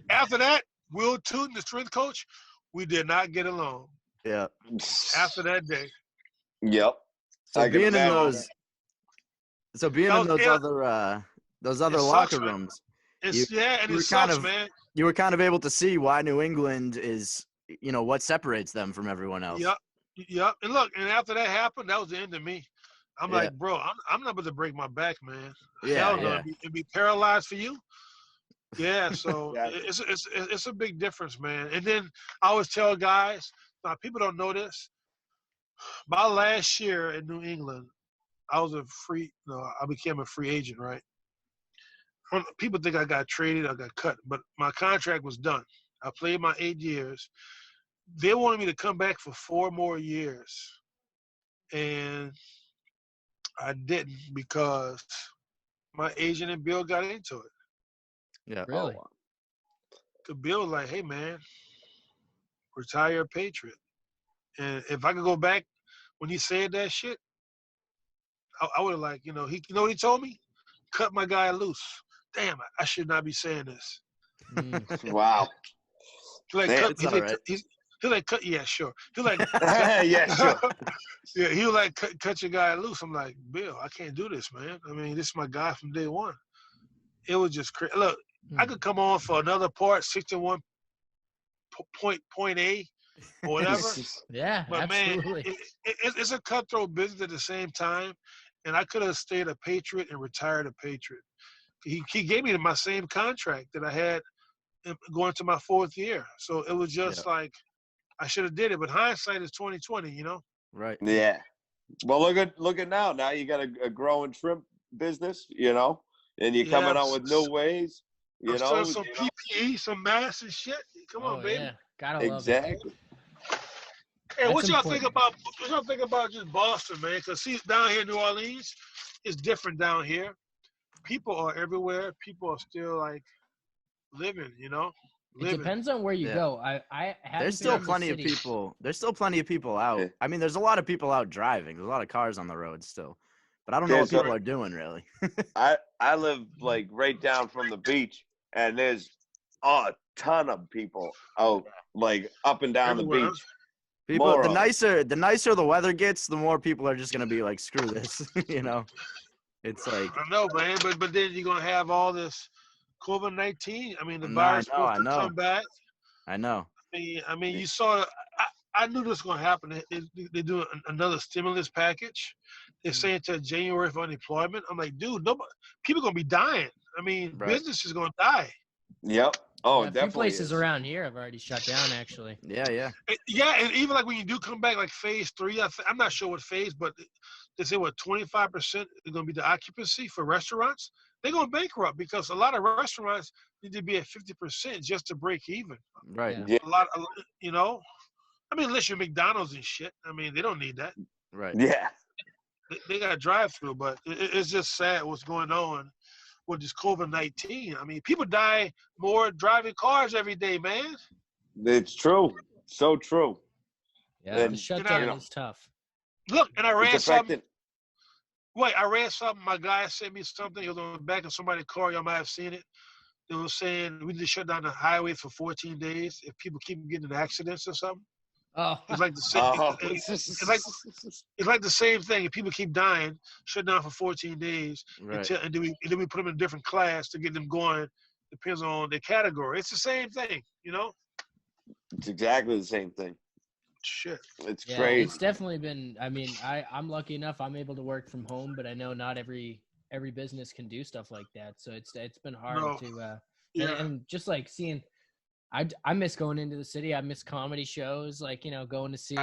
After that, Will Tootin, the strength coach, We did not get along Yeah. after that day. Yep. So I can being in imagine. being in those other It locker sucks, man. rooms, And you it were sucks, man. you were kind of able to see why New England is, what separates them from everyone else. Yep. Yep. And look, and after that happened, that was the end of me. I'm Yeah. like, bro, I'm not about to break my back, man. Yeah, Hell no. yeah. And be paralyzed for you. Yeah, so Yeah. it's a big difference, man. And then I always tell guys, now people don't know this. My last year in New England, I became a free agent, right? People think I got traded, I got cut, but my contract was done. I played my 8 years. They wanted me to come back for 4 more years, and I didn't because my agent and Bill got into it. Yeah. Really? Oh, Cause Bill was like, "Hey man, retire a Patriot." And if I could go back when he said that shit, I would have what he told me? Cut my guy loose. Damn, I should not be saying this. wow. He like Man, cut. it's all right. He like cut. Yeah, sure. He like Yeah, sure. yeah. He was like cut your guy loose. I'm like, Bill, I can't do this, man. I mean, this is my guy from day one. It was just crazy. Look, I could come on for another part, 61 point A or whatever. Yeah, But absolutely. man, it's a cutthroat business at the same time. And I could have stayed a Patriot and retired a Patriot. He gave me my same contract that I had going to my 4th year. So it was just like I should have did it. But hindsight is 2020, Right. Yeah. Well, look at now. Now you got a growing shrimp business, and you're coming out with new ways, I'm selling some PPE, some masks and shit. Come on, baby. Yeah. Gotta love it. Exactly. Hey, That's what y'all think important. about just Boston, man? Because see, down here in New Orleans, it's different down here. People are everywhere. People are still like living, It living. depends on where you Yeah. go. I haven't There's been still in the plenty of city. people. There's still plenty of people out. Yeah. I mean, there's a lot of people out driving. There's a lot of cars on the road still. But I don't know what There's people are doing really. I live like right down from the beach, and there's a ton of people out like up and down Everywhere, the huh? beach. People, More the of 'em. nicer the weather gets, the more people are just gonna be like, screw this, It's like, I know, man, but then you're gonna have all this COVID-19. I mean, the No, I virus know, supposed to come back. I know. I mean, you saw. I knew this was gonna happen. They do another stimulus package. They're saying to January for unemployment. I'm like, dude, people gonna be dying. I mean, Right. business is gonna die. Yep. Oh, Yeah, a few definitely. places is. around here have already shut down, actually. Yeah. Yeah, and even like when you do come back, like phase 3, I'm not sure what phase, but they say 25% is going to be the occupancy for restaurants. They're going bankrupt because a lot of restaurants need to be at 50% just to break even. Right. Yeah. Yeah. A lot, I mean, unless you're McDonald's and shit. I mean, they don't need that. Right. Yeah. They got drive-through, but it's just sad what's going on with this COVID-19. I mean, people die more driving cars every day, man. It's true. So true. Yeah, And, the shutdown you know, is tough. Look, and I ran It's something. affecting. Wait, I read something. My guy sent me something. It was on the back of somebody's car. Y'all might have seen it. It was saying we need to shut down the highway for 14 days if people keep getting in accidents or something. Oh, It's like the same. Oh. It's like the same thing. If people keep dying, shut down for 14 days, Right. and then we put them in a different class to get them going. Depends on their category. It's the same thing, It's exactly the same thing. Shit. It's yeah, crazy. it's definitely been. I mean, I'm lucky enough. I'm able to work from home, but I know not every business can do stuff like that. So it's been hard No. to. Yeah. And just like seeing, I miss going into the city. I miss comedy shows, like going to see. Yeah,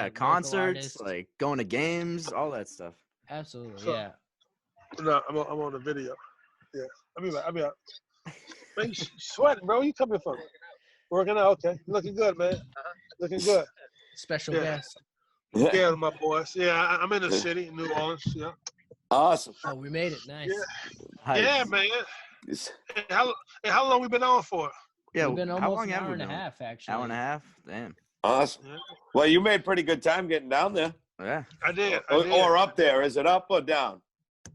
like, local concerts, artists. like going to games, all that stuff. Absolutely, So- yeah. No, I'm on the video. Yeah. I'll be out. Man, you sweating, bro. Where you coming from? Working out, okay. Looking good, man. Looking good. Special Yeah. guest. Yeah, my boys. Yeah, I'm in the city, in New Orleans. Yeah. Awesome. Oh, we made it. Nice. Yeah. Yeah, man. And how long we been on for? Yeah. We've been how almost long an have hour we and a been? half, actually. Hour and a half. Damn. Awesome. Yeah. Well, you made pretty good time getting down there. Yeah. I did. Or up there. Is it up or down?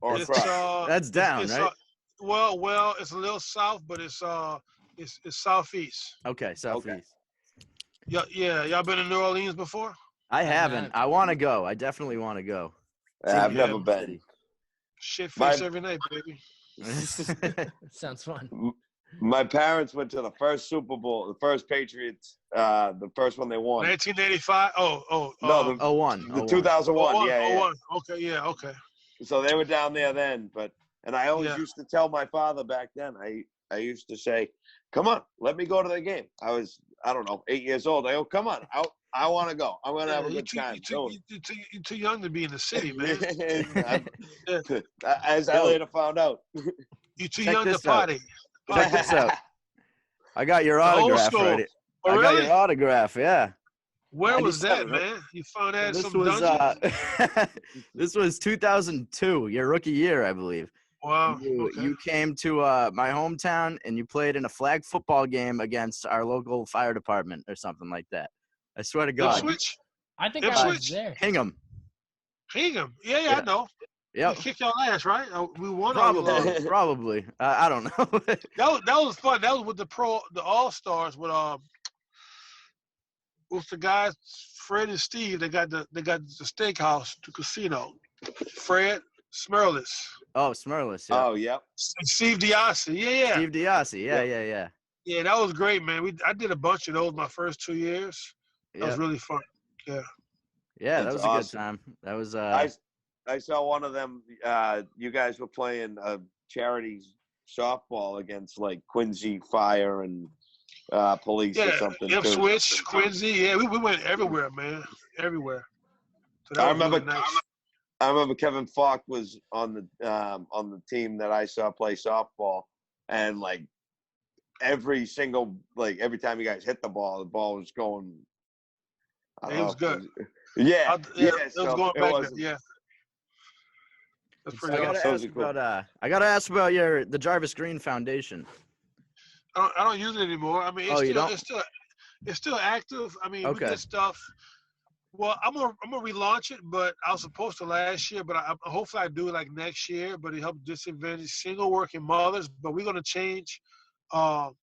Or It's, across? That's down, it's, right? Well, it's a little south, but it's southeast. Okay. Southeast. Yeah, y'all been to New Orleans before? I I've haven't. not. I want to go. I definitely want to go. I've Yeah, never man. been. Shit My face every night, baby. Sounds fun. my parents went to the first Super Bowl, the first Patriots, the first one they won. 1985. No, Oh, one. the 2001. 01, Yeah. 01. Okay, yeah, okay. So they were down there then, and I always Yeah. used to tell my father back then. I used to say, "Come on, let me go to the game." I don't know, 8 years old. I go, "Come on, I want to go. I'm gonna have a good time." You're too young to be in the city, man. As I later found out. You're too Check young to this out. party. Check this out. I got your The old autograph school. right. Oh, I got really? your autograph. Yeah. Where was that, 97, man? You found that in This some was dungeon? this was 2002, your rookie year, I believe. Wow. Okay. You came to my hometown and you played in a flag football game against our local fire department or something like that. I swear to God. Ipswich? I think I was Ipswich? there. Hingham. Hingham. Yeah, Yeah. I know. Yep. We kicked y'all ass, right? We won. Or we Probably. lost? Probably. I don't know. That was fun. That was with the All Stars with the guys Fred and Steve. They got the steakhouse, the casino. Fred Smirlis, Oh, Smurless. Yeah. Oh, yep. Steve Diassi. Yeah. Steve Diassi. Yeah, Yep. yeah. Yeah, that was great, man. I did a bunch of those my first 2 years. That was Yep. really fun. Yeah. Yeah, that That's was a good awesome. time. That was I saw one of them. You guys were playing charity softball against like Quincy Fire and police or Yeah. something. too. Ipswich, Quincy. Yeah, we went everywhere, man. Everywhere. So that I was really remember. nice. I remember Kevin Falk was on the team that I saw play softball, and like every time you guys hit the ball was going. I don't It know was if good. Yeah, It was so going it back was. there. Yeah. That's I pretty gotta awesome. ask about I gotta ask about the Jarvis Green Foundation. I don't use it anymore. I mean, Oh, you don't? it's still active. I mean, we Okay. get stuff. Well, I'm gonna relaunch it, but I was supposed to last year, but hopefully I do it like next year. But it helps disadvantaged single working mothers. But we're gonna change our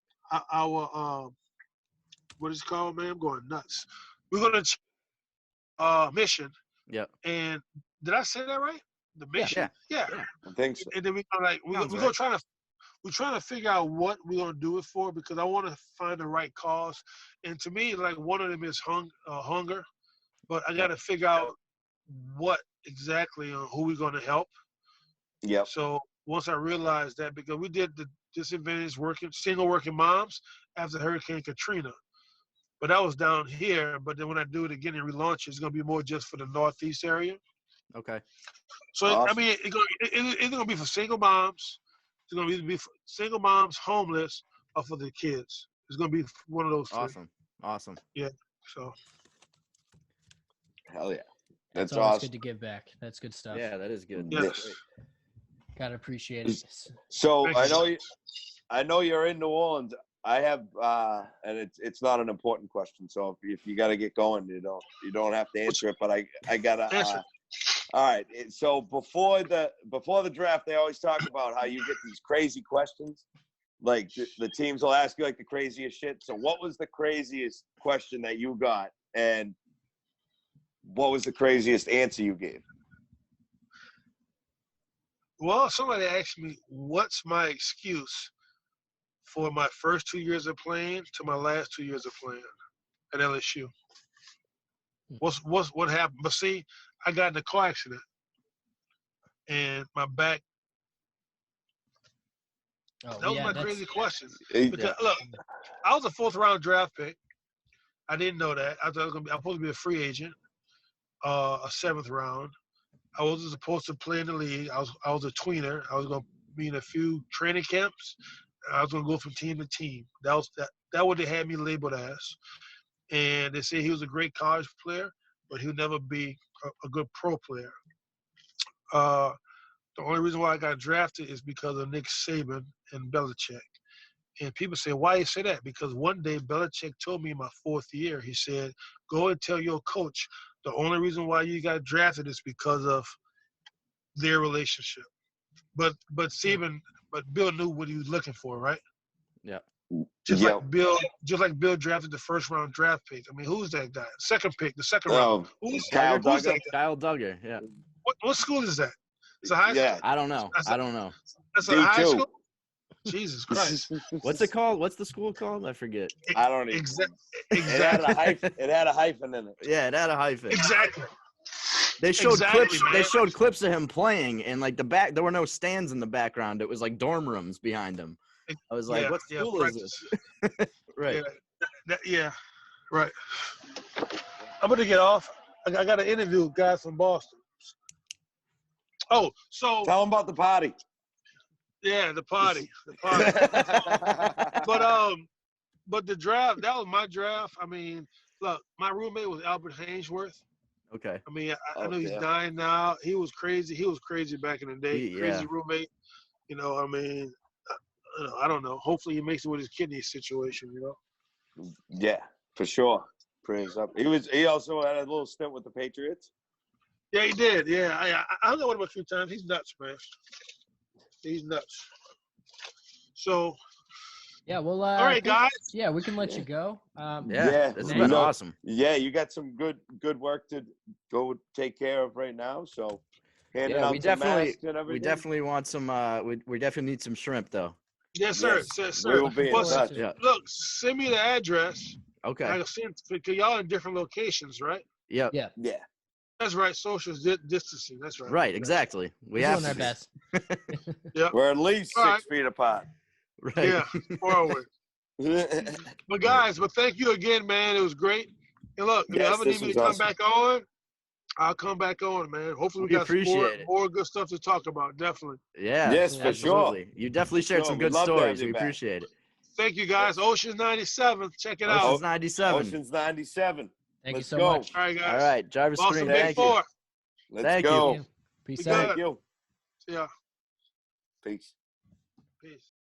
what is it called, man? I'm going nuts. We're gonna mission. Yep. And did I say that right? The mission. Yeah. I think so. And then we're Sounds gonna right. we're trying to figure out what we're gonna do it for because I want to find the right cause. And to me, like one of them is hunger, but I got to figure out what exactly who we're gonna help. Yep. So once I realized that, because we did the disadvantaged single working moms after Hurricane Katrina, but that was down here. But then when I do it again and relaunch it, it's gonna be more just for the Northeast area. Okay. So Awesome. I mean, it's gonna be for single moms. It's gonna either be for single moms, homeless, or for the kids. It's gonna be one of those three. Awesome. Yeah. So Hell yeah. That's That's always awesome. good to give back. That's good stuff. Yeah, that is good. yes. Gotta appreciate it. So Thank you. I know you're in New Orleans. I have, and it's not an important question. So if you got to get going, you don't have to answer it. But I gotta. Answer. All right. So before the draft, they always talk about how you get these crazy questions. Like the teams will ask you like the craziest shit. So what was the craziest question that you got, and what was the craziest answer you gave? Well, somebody asked me, "What's my excuse for my first 2 years of playing to my last 2 years of playing at LSU?" What happened? But see, I got in a car accident, and my back. Oh, That was yeah, my that's crazy question. Yeah. Because look, I was a 4th-round draft pick. I didn't know that. I thought I'm supposed to be a free agent, a 7th round. I wasn't supposed to play in the league. I was a tweener. I was going to be in a few training camps. I was going to go from team to team. That what they had me labeled as. And they say he was a great college player, but he'll never be a good pro player. The only reason why I got drafted is because of Nick Saban and Belichick. And people say, why you say that? Because one day Belichick told me in my 4th year, he said, go and tell your coach the only reason why you got drafted is because of their relationship. But Bill knew what he was looking for, right? Yeah. Just Yep. like Bill drafted the first round draft pick. I mean, who's that guy? The second round. Oh, Who's Kyle who's that Duggar. guy? Kyle Duggar. Yeah. What school is that? It's a high Yeah. school. I don't know. That's I don't know. That's a high D2. school. Jesus Christ. What's it called? What's the school called? I forget. I don't even. It had Exactly. a hyphen. It had a hyphen in it. Yeah, it had a hyphen. Exactly. They showed Exactly, clips. man. They showed clips of him playing, and like there were no stands in the background. It was like dorm rooms behind him. I was like, "What school is this?" Right. Yeah. Right. I'm gonna get off. I got an interview with guys from Boston. Oh, so Tell them about the party. yeah, the party. But the draft, that was my draft. I mean, look, my roommate was Albert Hainsworth. Okay. I mean, I know he's yeah. dying now. He was crazy. He was crazy back in the day. Crazy roommate. You know, I mean, I don't know. Hopefully he makes it with his kidney situation, you know. Yeah, for sure. Praise up. He also had a little stint with the Patriots. Yeah, he did. Yeah, I hung out with him a few times. He's nuts, man. He's nuts. So, Yeah, well, all right, guys. Yeah, we can let you go. Yeah, this has man. been awesome. Yeah, you got some good work to go take care of right now. So, handing Yeah, out we some definitely masks and everything. we definitely want some. We definitely need some shrimp though. Yes, sir. Yes, Yes, sir. we will be in Well, touch. Yeah. Look, send me the address. Okay. I can send because y'all in different locations, right? Yep. Yeah, Yeah. That's right. Social distancing. That's right. Right. Exactly. We we're have doing to our be. best. Yeah. We're at least All 6 feet apart. Right. Yeah. Forward. But guys, thank you again, man. It was great. And look, if you Yes, ever this need me was to come awesome. back on, I'll come back on, man. Hopefully we We got some appreciate it. more good stuff to talk about. Definitely. Yeah. Yes, for sure. absolutely. You definitely shared Sure, some we'd good love to have stories. you We back. appreciate it. Thank you, guys. Ocean's 97. Check it out. Ocean's 97. Ocean's 97. Thank Let's you so go. much. All right, guys. All right, Jarvis Boston Green. Big Thank you. Four. Let's Thank go. Peace We out. good. Thank you. See ya. Peace. Peace.